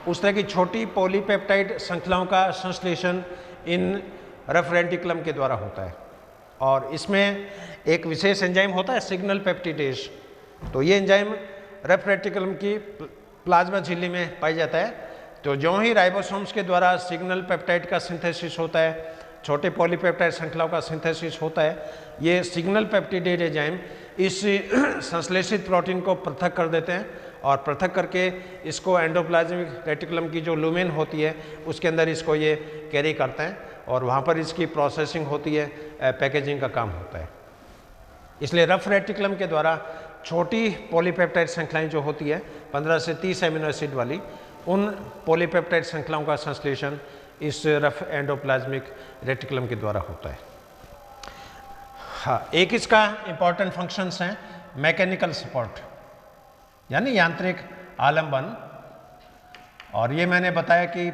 उस तरह की छोटी पॉलीपेप्टाइड श्रृंखलाओं का संश्लेषण इन रफ रेटिकुलम के द्वारा होता है। और इसमें एक विशेष एंजाइम होता है सिग्नल पेप्टिडेज। तो ये एंजाइम रफ रेटिकुलम की प्लाज्मा झिल्ली में पाया जाता है। तो जो ही राइबोसोम्स के द्वारा सिग्नल पेप्टाइड का सिंथेसिस होता है, छोटे पॉलीपेप्टाइड श्रृंखलाओं का सिंथेसिस होता है, ये सिग्नल पेप्टिडेज एंजाइम इस संश्लेषित प्रोटीन को पृथक कर देते हैं और पृथक करके इसको एंडोप्लाज्मिक रेटिकुलम की जो लुमेन होती है उसके अंदर इसको ये कैरी करते हैं और वहाँ पर इसकी प्रोसेसिंग होती है, पैकेजिंग का काम होता है। इसलिए रफ रेटिकुलम के द्वारा छोटी पॉलीपेप्टाइड श्रृंखलाएं जो होती है 15 से 30 एमिनो एसिड वाली, उन पॉलीपेप्टाइड श्रृंखलाओं का संश्लेषण इस रफ एंडोप्लाज्मिक रेटिकुलम के द्वारा होता है। हाँ, एक इसका इम्पॉर्टेंट फंक्शंस हैं मैकेनिकल सपोर्ट यानी यांत्रिक आलंबन। और ये मैंने बताया कि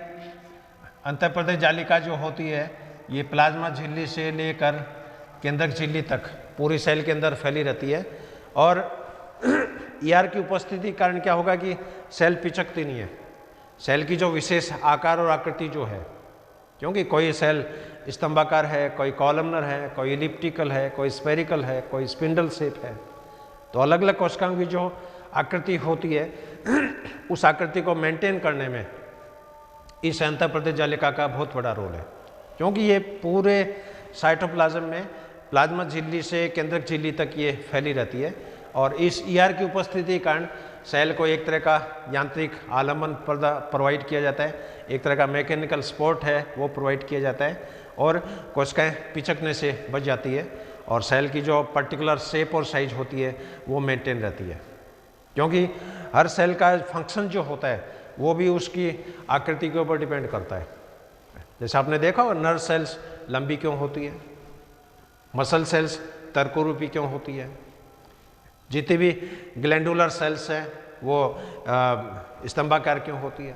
अंतःप्रदेश जालिका जो होती है ये प्लाज्मा झिल्ली से लेकर केंद्रक झिल्ली तक पूरी सेल के अंदर फैली रहती है और ER की उपस्थिति के कारण क्या होगा कि सेल पिचकती नहीं है, सेल की जो विशेष आकार और आकृति जो है, क्योंकि कोई सेल स्तंभाकार है, कोई कॉलमनर है, कोई इलिप्टिकल है, कोई स्फेरिकल है, कोई स्पिंडल शेप है, तो अलग अलग कोशिकाओं की जो आकृति होती है उस आकृति को मेंटेन करने में इस अंतःप्रदेश जालिका का बहुत बड़ा रोल है, क्योंकि ये पूरे साइटोप्लाज्म में प्लाज्मा झिल्ली से केंद्रक झिल्ली तक ये फैली रहती है। और इस ER की उपस्थिति के कारण सेल को एक तरह का यांत्रिक आलम्बन प्रोवाइड किया जाता है, एक तरह का मैकेनिकल सपोर्ट है वो प्रोवाइड किया जाता है, और कोशिकाएं पिचकने से बच जाती है और सेल की जो पर्टिकुलर शेप और साइज होती है वो मेंटेन रहती है, क्योंकि हर सेल का फंक्शन जो होता है वो भी उसकी आकृति के ऊपर डिपेंड करता है। जैसे आपने देखा होगा नर्व सेल्स लंबी क्यों होती है, मसल सेल्स तर्करूपी क्यों होती है, जितनी भी ग्लैंडुलर सेल्स हैं वो स्तंभाकार क्यों होती है,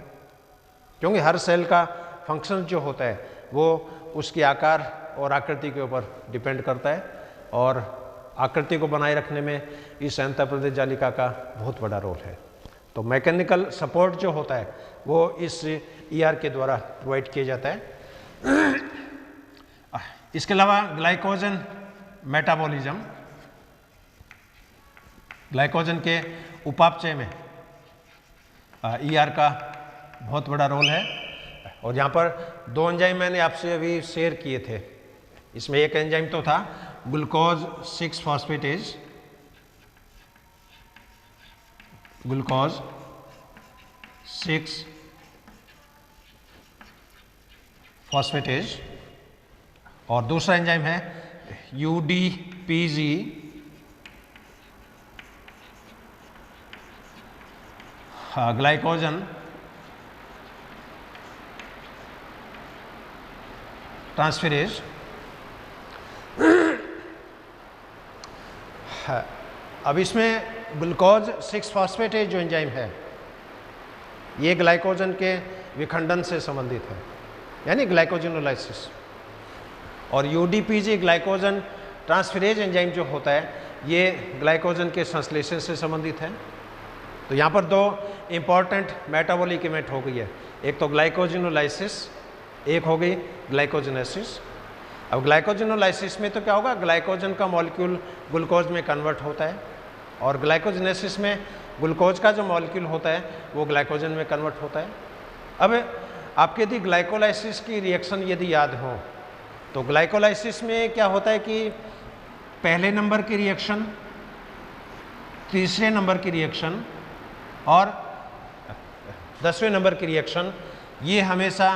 क्योंकि हर सेल का फंक्शन जो होता है वो उसकी आकार और आकृति के ऊपर डिपेंड करता है, और आकृति को बनाए रखने में इस अंतःप्रदेश जालिका का बहुत बड़ा रोल है। तो मैकेनिकल सपोर्ट जो होता है वो इस ER के द्वारा प्रोवाइड किया जाता है। इसके अलावा ग्लाइकोजन मेटाबॉलिज्म, ग्लाइकोजन के उपापचय में ER का बहुत बड़ा रोल है। और यहाँ पर 2 एंजाइम मैंने आपसे अभी शेयर किए थे, इसमें एक एंजाइम तो था ग्लूकोज 6 फॉस्फेटेज, ग्लूकोज 6 फॉस्फेटेज, और दूसरा एंजाइम है UDPG ग्लाइकोजन ट्रांसफेरेज। अब इसमें ग्लूकोज 6 फॉस्फेटेज जो एंजाइम है ये ग्लाइकोजन के विखंडन से संबंधित है, यानी ग्लाइकोजिनोलाइसिस, और UDPG ग्लाइकोजन ट्रांसफेरेज एंजाइम जो होता है ये ग्लाइकोजन के संश्लेषण से संबंधित है। तो यहाँ पर 2 इम्पॉर्टेंट मेटाबॉलिक इवेंट हो गई है, एक तो ग्लाइकोजिनोलाइसिस, एक हो गई ग्लाइकोजेनेसिस। अब ग्लाइकोजिनोलाइसिस में तो क्या होगा, ग्लाइकोजन का मॉलिक्यूल ग्लूकोज में कन्वर्ट होता है, और ग्लाइकोजेनेसिस में ग्लूकोज का जो मॉलिक्यूल होता है वो ग्लाइकोजन में कन्वर्ट होता है। अब आपके यदि ग्लाइकोलाइसिस की रिएक्शन यदि याद हो तो ग्लाइकोलाइसिस में क्या होता है कि पहले नंबर की रिएक्शन, तीसरे नंबर की रिएक्शन और 10वें नंबर की रिएक्शन ये हमेशा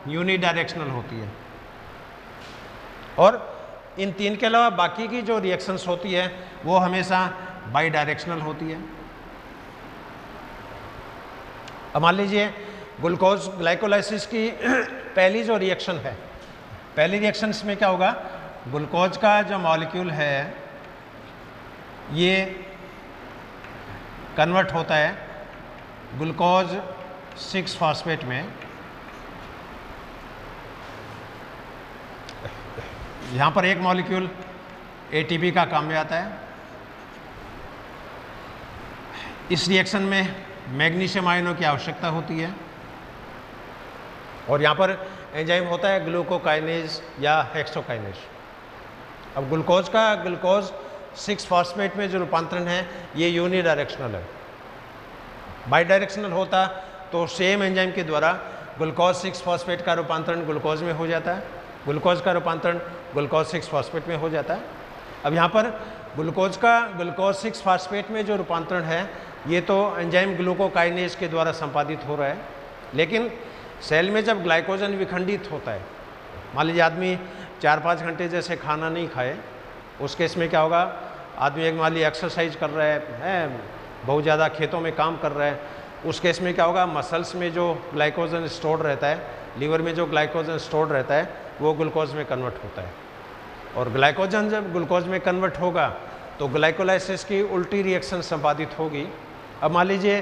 यूनिडायरेक्शनल होती है, और इन 3 के अलावा बाकी की जो रिएक्शंस होती है वो हमेशा बाई डायरेक्शनल होती है। अब मान लीजिए ग्लूकोज ग्लाइकोलाइसिस की पहली जो रिएक्शन है, पहली रिएक्शन में क्या होगा, ग्लूकोज का जो मॉलिक्यूल है ये कन्वर्ट होता है ग्लूकोज 6 फॉस्फेट में। यहाँ पर एक मॉलिक्यूल ATP का काम में आता है। इस रिएक्शन में मैग्नीशियम आयनों की आवश्यकता होती है, और यहाँ पर एंजाइम होता है ग्लूकोकाइनेज या हेक्सोकाइनेज। अब ग्लूकोज का ग्लूकोज 6 फॉस्फेट में जो रूपांतरण है ये यूनिडायरेक्शनल है। बाई डायरेक्शनल होता तो सेम एंजाइम के द्वारा ग्लूकोज 6 फॉस्फेट का रूपांतरण ग्लूकोज में हो जाता है, ग्लूकोज का रूपांतरण ग्लूकोज 6 फॉस्फेट में हो जाता है। अब यहाँ पर ग्लूकोज का ग्लूकोज 6 फॉस्फेट में जो रूपांतरण है ये तो एंजाइम ग्लूकोकाइनेज के द्वारा संपादित हो रहा है, लेकिन सेल में जब ग्लाइकोजन विखंडित होता है, मान लीजिए आदमी 4-5 घंटे जैसे खाना नहीं खाए, उस केस में क्या होगा, आदमी एक मान लीजिए एक्सरसाइज कर रहा है, बहुत ज़्यादा खेतों में काम कर रहा है, उस केस में क्या होगा, मसल्स में जो ग्लाइकोजन स्टोर्ड रहता है, लीवर में जो ग्लाइकोजन स्टोर्ड रहता है वो ग्लूकोज में कन्वर्ट होता है, और ग्लाइकोजन जब ग्लूकोज में कन्वर्ट होगा तो ग्लाइकोलाइसिस की उल्टी रिएक्शन संपादित होगी। अब मान लीजिए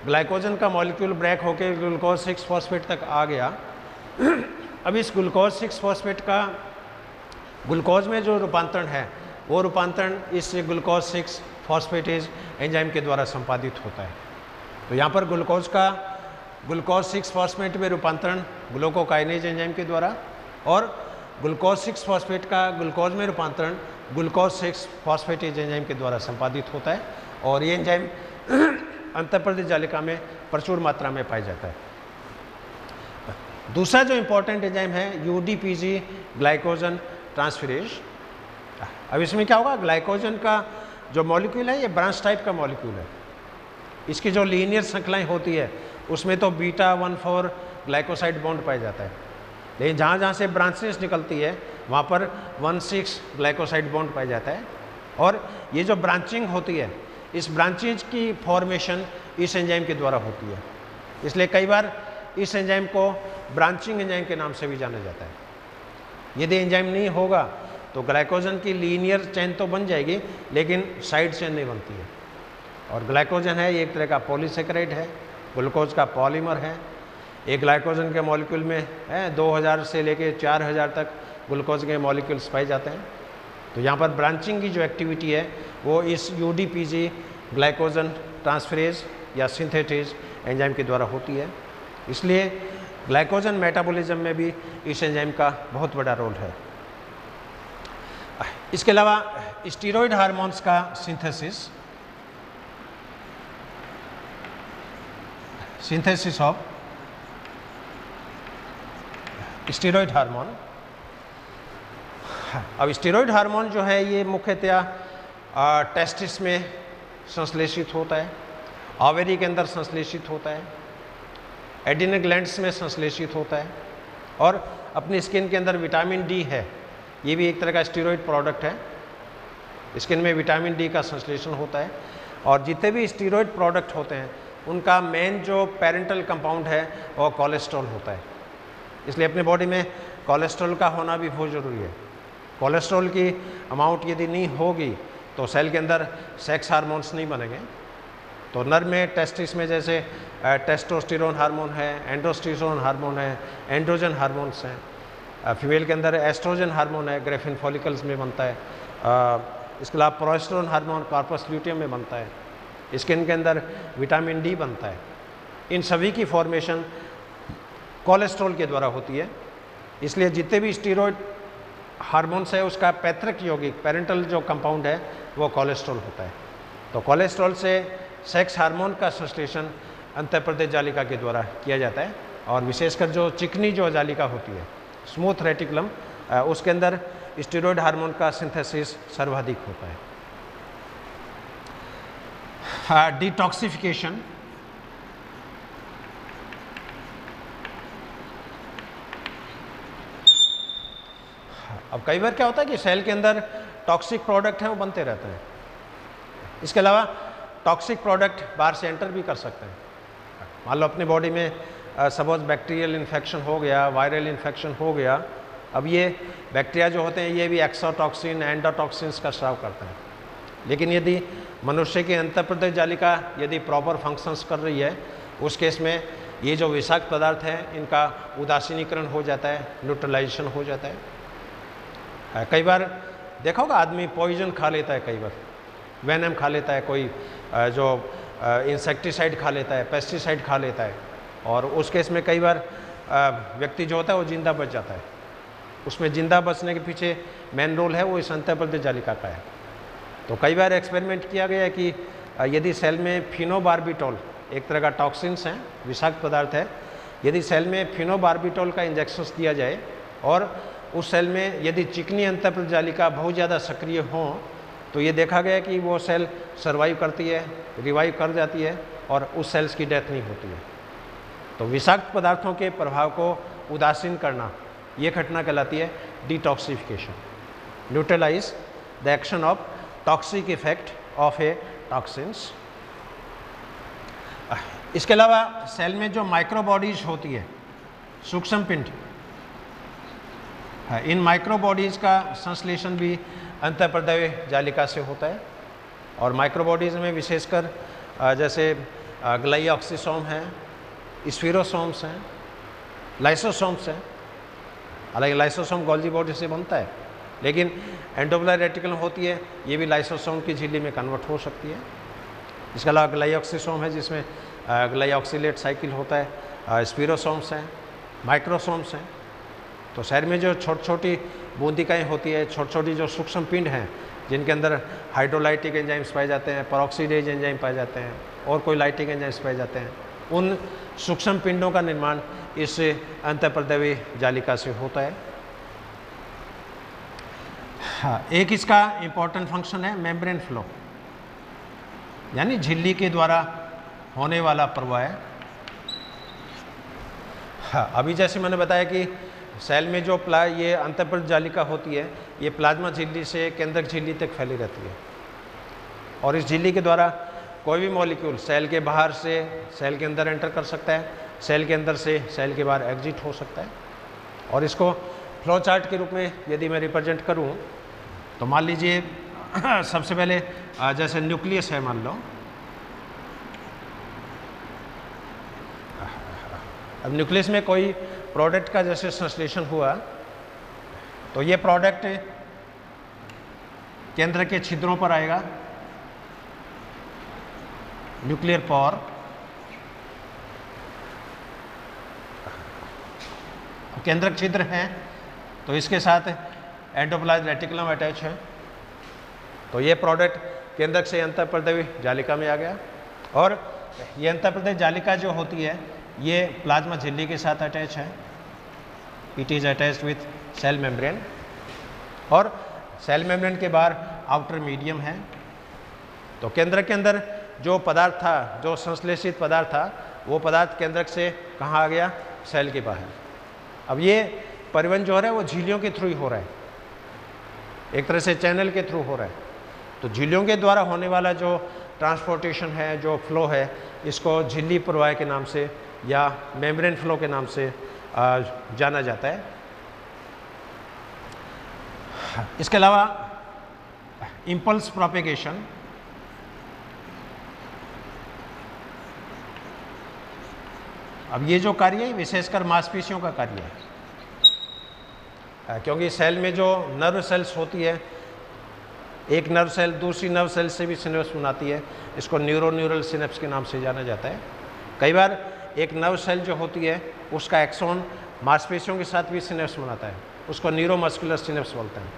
ग्लाइकोजन का मॉलिक्यूल ब्रेक होकर ग्लूकोज 6 फॉस्फेट तक आ गया। अब इस ग्लूकोज 6 फॉस्फेट का ग्लूकोज में जो रूपांतरण है वो रूपांतरण इस ग्लूकोज 6 फॉस्फेटेज एंजाइम के द्वारा संपादित होता है। तो यहाँ पर ग्लूकोज 6 फॉस्फेट में रूपांतरण ग्लूकोकाइनेज एंजाइम के द्वारा और ग्लूकोज 6 फॉस्फेट का ग्लूकोज में रूपांतरण ग्लूकोज 6 फॉस्फेटेज एंजाइम के द्वारा संपादित होता है और ये एंजाइम अंतःप्रदेश जालिका में प्रचुर मात्रा में पाया जाता है। दूसरा जो इम्पोर्टेंट एंजाइम है UDPG ग्लाइकोजन ट्रांसफरेज। अब इसमें क्या होगा, ग्लाइकोजन का जो मॉलिक्यूल है ये ब्रांच टाइप का मॉलिक्यूल है। इसकी जो लीनियर श्रृंखलाएं होती है उसमें तो बीटा 1,4 ग्लाइकोसाइड बॉन्ड पाया जाता है, लेकिन जहाँ जहाँ से ब्रांचेस निकलती है वहाँ पर 1,6 ग्लाइकोसाइड बॉन्ड पाया जाता है। और ये जो ब्रांचिंग होती है इस ब्रांचेज की फॉर्मेशन इस एंजाइम के द्वारा होती है, इसलिए कई बार इस एंजाइम को ब्रांचिंग एंजाइम के नाम से भी जाना जाता है। यदि एंजाइम नहीं होगा तो ग्लाइकोजन की लीनियर चेन तो बन जाएगी लेकिन साइड चेन नहीं बनती है। और ग्लाइकोजन है ये एक तरह का पॉलीसेकेराइड है, ग्लूकोज का पॉलीमर है। एक ग्लाइकोजन के मॉलिक्यूल में 2000 से लेके 4000 तक ग्लूकोज के मॉलिक्यूल्स पाए जाते हैं। तो यहाँ पर ब्रांचिंग की जो एक्टिविटी है वो इस UDPG ग्लाइकोजन ट्रांसफरेज या सिंथेटेज एंजाइम के द्वारा होती है, इसलिए ग्लाइकोजन मेटाबॉलिज्म में भी इस एंजाइम का बहुत बड़ा रोल है। इसके अलावा स्टीरॉयड हार्मोन्स का सिंथेसिस ऑफ स्टीरॉयड हार्मोन। अब स्टीरॉयड हार्मोन जो है ये मुख्यतया टेस्टिस में संश्लेषित होता है, ओवरी के अंदर संश्लेषित होता है, एड्रिनल ग्लैंड्स में संश्लेषित होता है और अपनी स्किन के अंदर विटामिन डी है, ये भी एक तरह का स्टीरॉयड प्रोडक्ट है। स्किन में विटामिन डी का संश्लेषण होता है और जितने भी स्टीरॉयड प्रोडक्ट होते हैं उनका मेन जो पेरेंटल कंपाउंड है वो कोलेस्ट्रॉल होता है, इसलिए अपने बॉडी में कोलेस्ट्रॉल का होना भी बहुत ज़रूरी है। कोलेस्ट्रॉल की अमाउंट यदि नहीं होगी तो सेल के अंदर सेक्स हार्मोन्स नहीं बनेंगे। तो नर में टेस्टिस में जैसे टेस्टोस्टेरोन हार्मोन है, एंड्रोस्टेरोन हार्मोन है, एंड्रोजन हार्मोन्स हैं। फीमेल के अंदर एस्ट्रोजन हार्मोन है, ग्रेफिन फॉलिकल्स में बनता है। इसके अलावा प्रोजेस्टेरोन हार्मोन कॉर्पस ल्यूटियम में बनता है। स्किन के अंदर विटामिन डी बनता है। इन सभी की फॉर्मेशन कोलेस्ट्रॉल के द्वारा होती है, इसलिए जितने भी स्टीरॉयड हार्मोन्स है उसका पैतृक यौगिक पेरेंटल जो कंपाउंड है वो कोलेस्ट्रॉल होता है। तो कोलेस्ट्रॉल से सेक्स हार्मोन का संश्लेषण अंतःप्रदेश जालिका के द्वारा किया जाता है और विशेषकर जो चिकनी जो जालिका होती है स्मूथ रेटिकुलम उसके अंदर स्टीरॉयड हार्मोन का सिंथेसिस सर्वाधिक होता है। डिटॉक्सिफिकेशन। अब कई बार क्या होता है कि सेल के अंदर टॉक्सिक प्रोडक्ट हैं वो बनते रहते हैं। इसके अलावा टॉक्सिक प्रोडक्ट बाहर से एंटर भी कर सकते हैं। मान लो अपने बॉडी में सपोज बैक्टीरियल इन्फेक्शन हो गया, वायरल इन्फेक्शन हो गया। अब ये बैक्टीरिया जो होते हैं ये भी एक्सोटॉक्सिन एंडोटॉक्सिन्स का स्राव करते हैं, लेकिन यदि मनुष्य की अंतःप्रदेश जालिका यदि प्रॉपर फंक्शंस कर रही है उस केस में ये जो विषाक्त पदार्थ हैं इनका उदासीनीकरण हो जाता है, न्यूट्रलाइजेशन हो जाता है। कई बार देखा होगा आदमी पॉइजन खा लेता है, कई बार वेनम खा लेता है, कोई जो इंसेक्टिसाइड खा लेता है, पेस्टिसाइड खा लेता है और उस केस में कई बार व्यक्ति जो होता है वो जिंदा बच जाता है। उसमें जिंदा बचने के पीछे मेन रोल है वो इस अंतःप्रदेश जालिका का है। तो कई बार एक्सपेरिमेंट किया गया है कि यदि सेल में फिनोबार्बिटॉल एक तरह का टॉक्सिन्स हैं, विषाक्त पदार्थ है, यदि सेल में फिनोबार्बिटॉल का इंजेक्शन दिया जाए और उस सेल में यदि चिकनी अंतःप्रदेश जालिका बहुत ज़्यादा सक्रिय हों तो ये देखा गया कि वो सेल सर्वाइव करती है, रिवाइव कर जाती है और उस सेल्स की डेथ नहीं होती है। तो विषाक्त पदार्थों के प्रभाव को उदासीन करना ये घटना कहलाती है detoxification. Neutralise the action of toxic effect of a toxins. इसके अलावा सेल में जो माइक्रोबॉडीज होती है, सूक्ष्म पिंड, इन माइक्रोबॉडीज का संश्लेषण भी अंतःप्रदेश जालिका से होता है और माइक्रोबॉडीज में विशेषकर जैसे ग्लाइऑक्सिसोम हैं, स्फीरोसोम्स हैं, लाइसोसोम्स हैं। हालांकि लाइसोसोम गोल्जी बॉडी से बनता है लेकिन एंडोप्लाज्मिक रेटिकुलम होती है, ये भी लाइसोसोम की झिल्ली में कन्वर्ट हो सकती है। इसके अलावा ग्लाइऑक्सिसोम है जिसमें ग्लाइऑक्सिलेट साइकिल होता है, स्पिरोसोम्स हैं, माइक्रोसोम्स हैं। तो शरीर में जो छोटी छोटी बूंदिकाएँ होती है, छोटी छोटी जो सूक्ष्म पिंड हैं जिनके अंदर हाइड्रोलाइटिक एंजाइम्स पाए जाते हैं, पेरोक्सीडेज एंजाइम पाए जाते हैं और कोई लाइटिक एंजाइम्स पाए जाते हैं, उन सूक्ष्म पिंडों का निर्माण इस अंतःप्रद्रवी जालिका से होता है। हाँ, एक इसका इम्पॉर्टेंट फंक्शन है मेम्ब्रेन फ्लो, यानी झिल्ली के द्वारा होने वाला प्रवाह। हाँ, अभी जैसे मैंने बताया कि सेल में जो ये अंतःप्रद्रवी जालिका होती है, ये प्लाज्मा झिल्ली से केंद्रक झिल्ली तक फैली रहती है और इस झिल्ली के द्वारा कोई भी मॉलिक्यूल सेल के बाहर से सेल के अंदर एंटर कर सकता है, सेल के अंदर से सेल के बाहर एग्जिट हो सकता है। और इसको फ्लो चार्ट के रूप में यदि मैं रिप्रेजेंट करूं तो मान लीजिए सबसे पहले जैसे न्यूक्लियस है मान लो, अब न्यूक्लियस में कोई प्रोडक्ट का जैसे संश्लेषण हुआ तो ये प्रोडक्ट केंद्र के छिद्रों पर आएगा, न्यूक्लियर पोर, केंद्रक छिद्र है तो इसके साथ एंडोप्लाज्मिक रेटिकुलम अटैच है। तो ये प्रोडक्ट केंद्रक से अंतःप्रद्रवी जालिका में आ गया और ये अंतःप्रद्रवी जालिका जो होती है ये प्लाज्मा झिल्ली के साथ अटैच है। It is attached with cell membrane और सेल मेम्ब्रेन के बाहर आउटर मीडियम है। तो केंद्र के अंदर जो पदार्थ था, जो संश्लेषित पदार्थ था, वो पदार्थ केंद्रक से कहाँ आ गया? सेल के बाहर। अब ये परिवहन जो हो रहा है वो झिल्लियों के थ्रू ही हो रहा है, एक तरह से चैनल के थ्रू हो रहा है। तो झिल्लियों के द्वारा होने वाला जो ट्रांसपोर्टेशन है, जो फ्लो है, इसको झिल्ली प्रवाह के नाम से या मेम्ब्रेन फ्लो के नाम से जाना जाता है। इसके अलावा इम्पल्स प्रोपेगेशन, अब ये जो कार्य है विशेषकर मांसपेशियों का कार्य है, क्योंकि सेल में जो नर्व सेल्स होती है, एक नर्व सेल दूसरी नर्व सेल से भी सिनेप्स बनाती है, इसको न्यूरल सिनेप्स के नाम से जाना जाता है। कई बार एक नर्व सेल जो होती है उसका एक्सॉन मांसपेशियों के साथ भी सिनेप्स बनाता है, उसको न्यूरोमस्कुलर सिनेप्स बोलते हैं।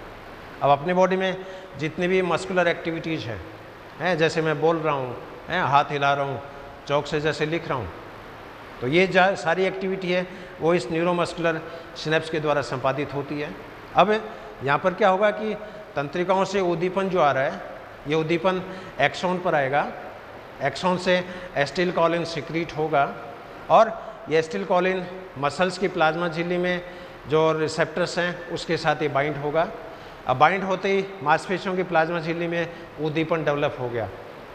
अब अपनी बॉडी में जितनी भी मस्कुलर एक्टिविटीज़ हैं, जैसे मैं बोल रहा हूँ, हाथ हिला रहा हूँ, चौक से जैसे लिख रहा हूँ, तो ये सारी एक्टिविटी है वो इस न्यूरोमस्कुलर सिनेप्स के द्वारा संपादित होती है। अब यहाँ पर क्या होगा कि तंत्रिकाओं से उद्दीपन जो आ रहा है, ये उद्दीपन एक्सॉन पर आएगा, एक्सॉन से एसिटिलकोलिन सिक्रीट होगा और ये एसिटिलकोलिन मसल्स की प्लाज्मा झिल्ली में जो रिसेप्टर्स हैं उसके साथ ही बाइंड होगा। अब बाइंड होते ही मांसपेशियों की प्लाज्मा झिल्ली में उद्दीपन डेवलप हो गया।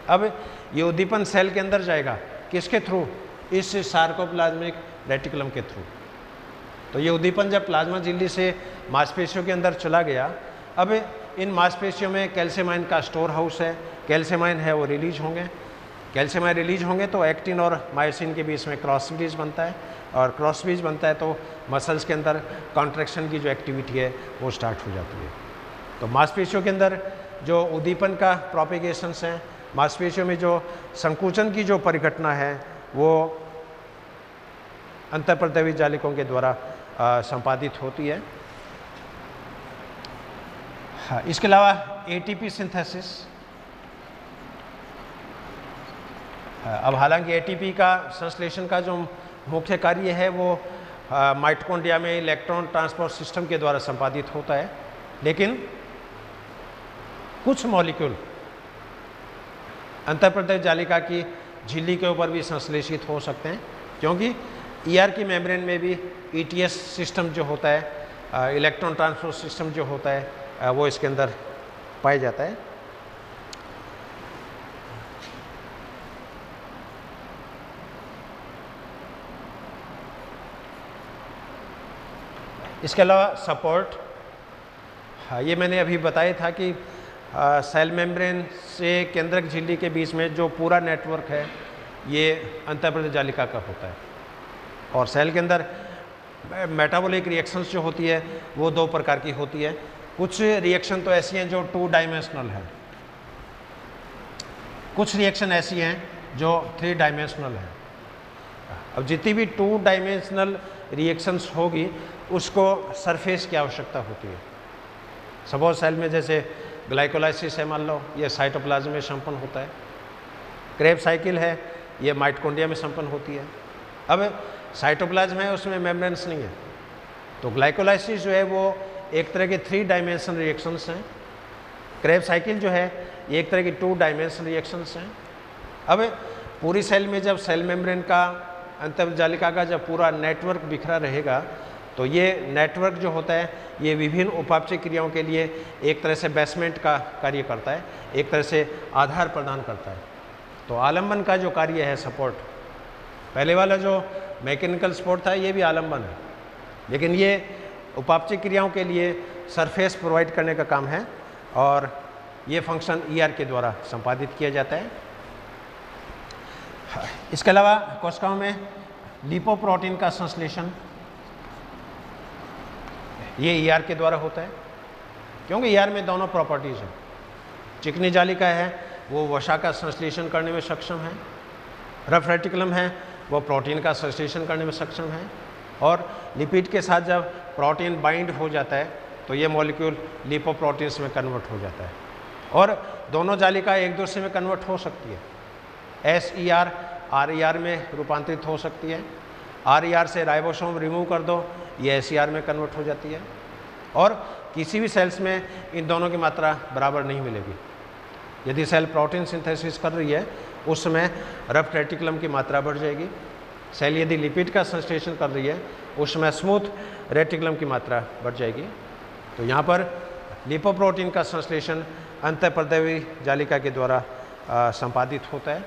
अब ये उद्दीपन सेल के अंदर जाएगा, किसके थ्रू? इस सार्कोप्लाज्मिक रेटिकुलम के थ्रू। तो ये उद्दीपन जब प्लाज्मा झिल्ली से मांसपेशियों के अंदर चला गया, अब इन मांसपेशियों में कैल्शियम आयन का स्टोर हाउस है, कैल्शियम आयन है वो रिलीज होंगे, कैल्शियम आयन रिलीज होंगे तो एक्टिन और मायोसिन के बीच में क्रॉस ब्रिज बनता है और क्रॉस ब्रिज बनता है तो मसल्स के अंदर कॉन्ट्रैक्शन की जो एक्टिविटी है वो स्टार्ट हो जाती है। तो मांसपेशियों के अंदर जो उद्दीपन का प्रोपेगेशंस हैं, मांसपेशियों में जो संकुचन की जो परिघटना है वो अंतःप्रद्रवी जालिकों के द्वारा संपादित होती है। हाँ, इसके अलावा एटीपी सिंथेसिस। अब हालांकि एटीपी का संश्लेषण का जो मुख्य कार्य है वो माइटोकॉन्ड्रिया में इलेक्ट्रॉन ट्रांसपोर्ट सिस्टम के द्वारा संपादित होता है, लेकिन कुछ मॉलिक्यूल अंतःप्रद्रवी जालिका की झिल्ली के ऊपर भी संश्लेषित हो सकते हैं, क्योंकि ईआर की मेम्ब्रेन में भी ईटीएस सिस्टम जो होता है, इलेक्ट्रॉन ट्रांसपोर्ट सिस्टम जो होता है, वो इसके अंदर पाया जाता है। इसके अलावा सपोर्ट, ये मैंने अभी बताया था कि सेल मेम्ब्रेन से केंद्रक झिल्ली के बीच में जो पूरा नेटवर्क है ये अंतःप्रद्रवी जालिका का होता है। और सेल के अंदर मेटाबॉलिक रिएक्शंस जो होती है वो दो प्रकार की होती है। कुछ रिएक्शन तो ऐसी हैं जो 2 डायमेंशनल है, कुछ रिएक्शन ऐसी हैं जो 3 डायमेंशनल है। अब जितनी भी 2 डायमेंशनल रिएक्शंस होगी उसको सरफेस की आवश्यकता होती है। सपोज सेल में जैसे ग्लाइकोलाइसिस है, मान लो, ये साइटोप्लाज्म में संपन्न होता है। क्रेब साइकिल है, ये माइटोकॉन्ड्रिया में संपन्न होती है। अब साइटोप्लाज्म है, उसमें मेम्ब्रेन्स नहीं है, तो ग्लाइकोलाइसिस जो है वो एक तरह के 3 डायमेंशनल रिएक्शंस हैं। क्रेब साइकिल जो है ये एक तरह की 2 डायमेंशनल रिएक्शंस हैं। अब पूरी सेल में जब सेल मेम्ब्रेन का, अंतर्जालिका का जब पूरा नेटवर्क बिखरा रहेगा तो ये नेटवर्क जो होता है ये विभिन्न उपापचय क्रियाओं के लिए एक तरह से बेसमेंट का कार्य करता है, एक तरह से आधार प्रदान करता है। तो आलंबन का जो कार्य है, सपोर्ट, पहले वाला जो मैकेनिकल सपोर्ट था ये भी आलंबन है, लेकिन ये उपापचय क्रियाओं के लिए सरफेस प्रोवाइड करने का काम है और ये फंक्शन ER के द्वारा संपादित किया जाता है। इसके अलावा कोशिकाओं में लिपोप्रोटीन का संश्लेषण ये ER के द्वारा होता है, क्योंकि ER में दोनों प्रॉपर्टीज़ हैं। चिकनी जालिका है वो वसा का संश्लेषण करने में सक्षम है, रफ रेटिकुलम है वो प्रोटीन का संश्लेषण करने में सक्षम है, और लिपिड के साथ जब प्रोटीन बाइंड हो जाता है तो ये मॉलिक्यूल लिपोप्रोटीन्स में कन्वर्ट हो जाता है, और दोनों जालिका एक दूसरे में कन्वर्ट हो सकती है। SER RER में रूपांतरित हो सकती है। RER से राइबोसोम रिमूव कर दो, ये SER में कन्वर्ट हो जाती है, और किसी भी सेल्स में इन दोनों की मात्रा बराबर नहीं मिलेगी। यदि सेल प्रोटीन सिंथेसिस कर रही है उस समय रफ रेटिकुलम की मात्रा बढ़ जाएगी। सेल यदि लिपिड का संश्लेषण कर रही है उस समय स्मूथ रेटिकुलम की मात्रा बढ़ जाएगी। तो यहाँ पर लिपोप्रोटीन का संश्लेषण अंतःपर्दवी जालिका के द्वारा संपादित होता है।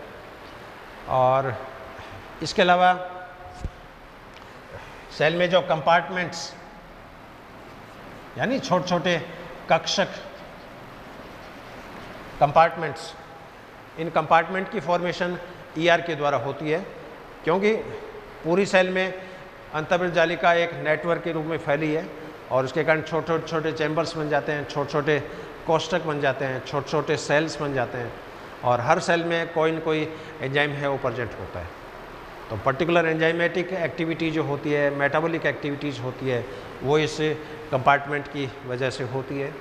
और इसके अलावा सेल में जो कंपार्टमेंट्स यानी छोटे छोटे कक्षक, कंपार्टमेंट्स, इन कंपार्टमेंट की फॉर्मेशन ER के द्वारा होती है, क्योंकि पूरी सेल में अंतःपर्दवी जालिका एक नेटवर्क के रूप में फैली है और उसके कारण छोटे छोटे चैम्बर्स बन जाते हैं, छोटे छोटे कोष्ठक बन जाते हैं, छोटे छोटे सेल्स बन जाते हैं, और हर सेल में कोई न कोई एंजाइम है वो प्रेजेंट होता है। तो पर्टिकुलर एंजाइमेटिक एक्टिविटी जो होती है, मेटाबॉलिक एक्टिविटीज़ होती है, वो इस कंपार्टमेंट की वजह से होती है।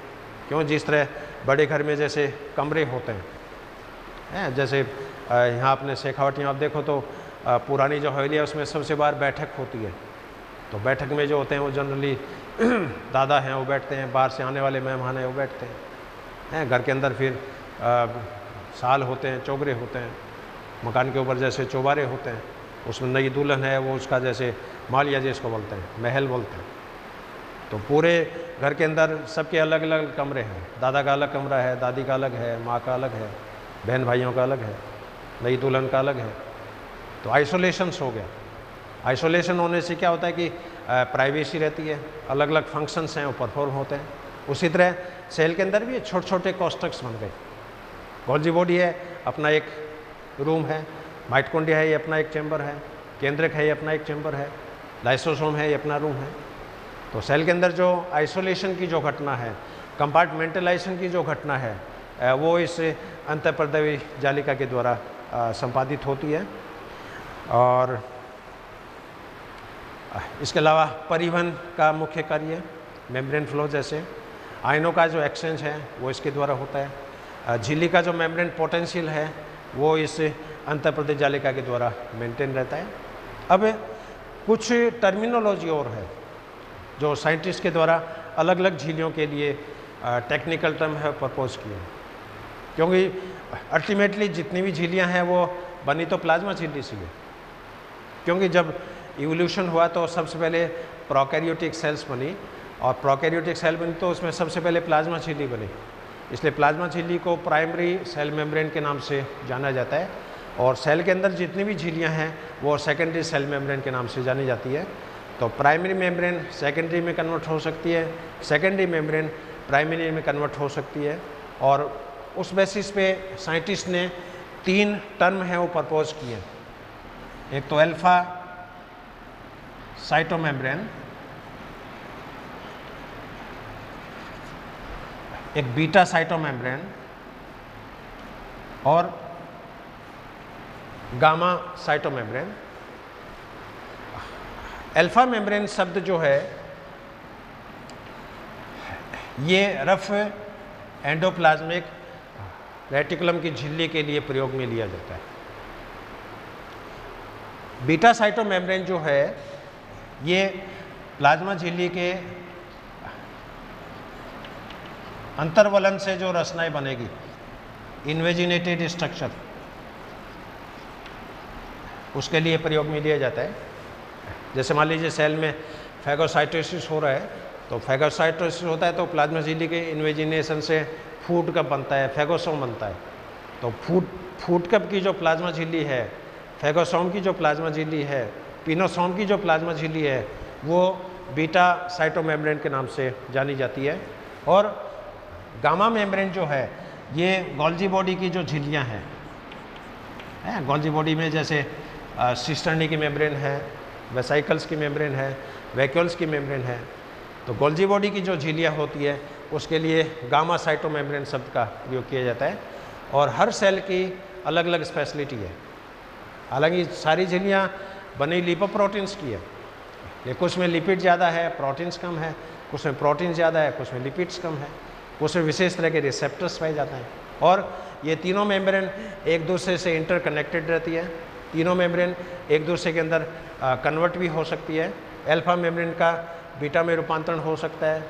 क्यों, जिस तरह बड़े घर में जैसे कमरे होते हैं, जैसे यहाँ आपने शेखावटी आप देखो तो पुरानी जो हवेली है उसमें सबसे बाहर बैठक होती है। तो बैठक में जो होते हैं वो जनरली दादा हैं वो बैठते हैं, बाहर से आने वाले मेहमान हैं वो बैठते हैं। घर के अंदर फिर साल होते हैं, चौगरे होते हैं, मकान के ऊपर जैसे चौबारे होते हैं, उसमें नई दुल्हन है वो उसका जैसे मालिया जिसको बोलते हैं, महल बोलते हैं। तो पूरे घर के अंदर सबके अलग अलग कमरे हैं, दादा का अलग कमरा है, दादी का अलग है, माँ का अलग है, बहन भाइयों का अलग है, नई दुल्हन का अलग है। तो आइसोलेशंस हो गया। आइसोलेशन होने से क्या होता है कि प्राइवेसी रहती है, अलग अलग फंक्शंस हैं वो परफॉर्म होते हैं। उसी तरह सेल के अंदर भी छोटे छोटे कोष्ठक्स बन गए। गोल्जी बॉडी है, अपना एक रूम है, माइटोकॉन्ड्रिया है, ये अपना एक चैम्बर है, केंद्रक है, ये अपना एक चैम्बर है, लाइसोसोम है, ये अपना रूम है। तो सेल के अंदर जो आइसोलेशन की जो घटना है, कंपार्टमेंटलाइजेशन की जो घटना है, वो इस अंतःपर्दवी जालिका के द्वारा संपादित होती है। और इसके अलावा परिवहन का मुख्य कार्य मेम्ब्रेन फ्लो, जैसे आयनों का जो एक्सचेंज है वो इसके द्वारा होता है। झिल्ली का जो मेम्ब्रेन पोटेंशियल है वो इस अंतःपर्दवी जालिका के द्वारा मेंटेन रहता है। अब कुछ टर्मिनोलॉजी और है जो साइंटिस्ट के द्वारा अलग अलग झिल्लियों के लिए टेक्निकल टर्म है प्रपोज किए, क्योंकि अल्टीमेटली जितनी भी झिल्लियाँ हैं वो बनी तो प्लाज्मा झिल्ली से है। क्योंकि जब इवोल्यूशन हुआ तो सबसे पहले प्रोकैरियोटिक सेल्स बनी, और प्रोकैरियोटिक सेल बनी तो उसमें सबसे पहले प्लाज्मा झिल्ली बनी, इसलिए प्लाज्मा झिल्ली को प्राइमरी सेल मेम्ब्रेन के नाम से जाना जाता है। और सेल के अंदर जितनी भी झिल्लियाँ हैं वो सेकेंडरी सेल मेम्ब्रेन के नाम से जानी जाती है। तो प्राइमरी मेम्ब्रेन सेकेंडरी में कन्वर्ट हो सकती है, सेकेंडरी मेम्ब्रेन प्राइमरी में कन्वर्ट हो सकती है। और उस बेसिस पे साइंटिस्ट ने 3 टर्म हैं वो प्रपोज किए। एक तो अल्फा साइटोमेम्ब्रेन, एक बीटा साइटोमेम्ब्रेन और गामा साइटोमेम्ब्रेन। अल्फा मेम्ब्रेन शब्द जो है ये रफ एंडोप्लाज्मिक रेटिकुलम की झिल्ली के लिए प्रयोग में लिया जाता है। बीटा साइटोमेम्ब्रेन जो है ये प्लाज्मा झिल्ली के अंतर्वलन से जो रचनाएं बनेगी, इन्वेजिनेटेड स्ट्रक्चर, उसके लिए प्रयोग में लिया जाता है। जैसे मान लीजिए सेल में फैगोसाइटोसिस हो रहा है, तो फैगोसाइटोसिस होता है तो प्लाज्मा झिल्ली के इन्वेजिनेशन से फूड कप बनता है, फैगोसोम बनता है। तो फूड कप की जो प्लाज्मा झिल्ली है, फैगोसोम की जो प्लाज्मा झिल्ली है, पिनोसोम की जो प्लाज्मा झिल्ली है, वो बीटा साइटोमेम्ब्रेन के नाम से जानी जाती है। और गामा मेम्ब्रेन जो है ये गोल्जी बॉडी की जो झिल्लियाँ हैं, गोल्जी बॉडी में जैसे सिस्टर्नी की मेम्ब्रेन है, वेसाइकल्स की मेम्ब्रेन है, वैक्यूल्स की मेम्ब्रेन है। तो गोल्जी बॉडी की जो झिल्लियाँ होती है उसके लिए गामा साइटोमेम्ब्रेन शब्द का प्रयोग किया जाता है। और हर सेल की अलग अलग स्पेशलिटी है। हालांकि सारी झिल्लियाँ बनी लिपोप्रोटीन्स की है, ये कुछ में लिपिड ज़्यादा है, प्रोटीन्स कम है, कुछ में प्रोटीन ज़्यादा है, कुछ में लिपिड्स कम है, कुछ में विशेष तरह के रिसेप्टर्स पाए जाते हैं। और ये तीनों मेम्ब्रेन एक दूसरे से इंटरकनेक्टेड रहती है। तीनों मेम्ब्रेन एक दूसरे के अंदर कन्वर्ट भी हो सकती है। अल्फा मेम्ब्रेन का बीटा में रूपांतरण हो सकता है,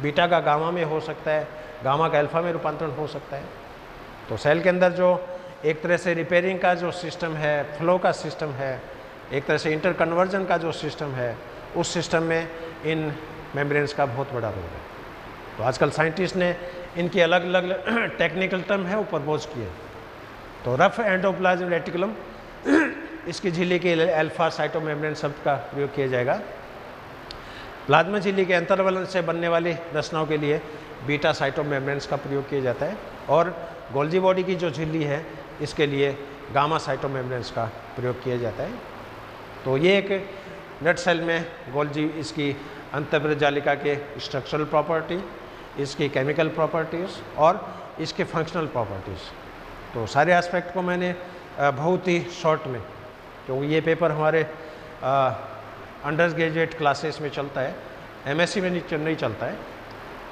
बीटा का गामा में हो सकता है, गामा का अल्फा में रूपांतरण हो सकता है। तो सेल के अंदर जो एक तरह से रिपेयरिंग का जो सिस्टम है, फ्लो का सिस्टम है, एक तरह से इंटर कन्वर्जन का जो सिस्टम है, उस सिस्टम में इन मेम्ब्रेन्स का बहुत बड़ा रोल है। तो आजकल साइंटिस्ट ने इनकी अलग अलग टेक्निकल टर्म है वो प्रपोज किए। तो रफ एंडोप्लाज्म रेटिकुलम, इसकी झिल्ली के लिए अल्फा साइटोमेम्ब्रेन शब्द का प्रयोग किया जाएगा। प्लाज्मा झिल्ली के अंतर्वलन से बनने वाली रचनाओं के लिए बीटा साइटोमेम्ब्रेन्स का प्रयोग किया जाता है। और गोल्जी बॉडी की जो झिल्ली है इसके लिए गामा साइटोमेम्ब्रेन्स का प्रयोग किया जाता है। तो ये एक नट सेल में गोल्जी, इसकी अंतःप्रजालिका के स्ट्रक्चरल प्रॉपर्टी, इसकी केमिकल प्रॉपर्टीज़ और इसके फंक्शनल प्रॉपर्टीज़, तो सारे एस्पेक्ट को मैंने बहुत ही शॉर्ट में, क्योंकि ये पेपर हमारे अंडर ग्रेजुएट क्लासेस में चलता है, एमएससी में नहीं चलता है।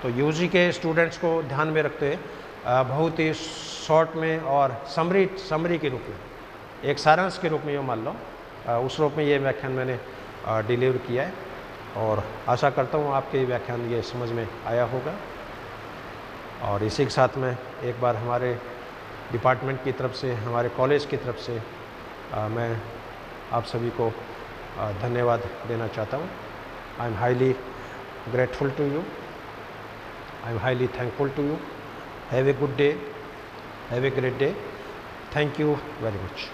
तो यूजी के स्टूडेंट्स को ध्यान में रखते हुए बहुत ही शॉर्ट में और समरी के रूप में, एक सारांश के रूप में ये मान लो, उस रूप में ये व्याख्यान मैंने डिलीवर किया है। और आशा करता हूँ आपके व्याख्यान ये समझ में आया होगा। और इसी के साथ में एक बार हमारे डिपार्टमेंट की तरफ से, हमारे कॉलेज की तरफ से मैं आप सभी को धन्यवाद देना चाहता हूँ। I am highly grateful to you, I am highly thankful to you. Have a good day, have a great day. Thank you very much.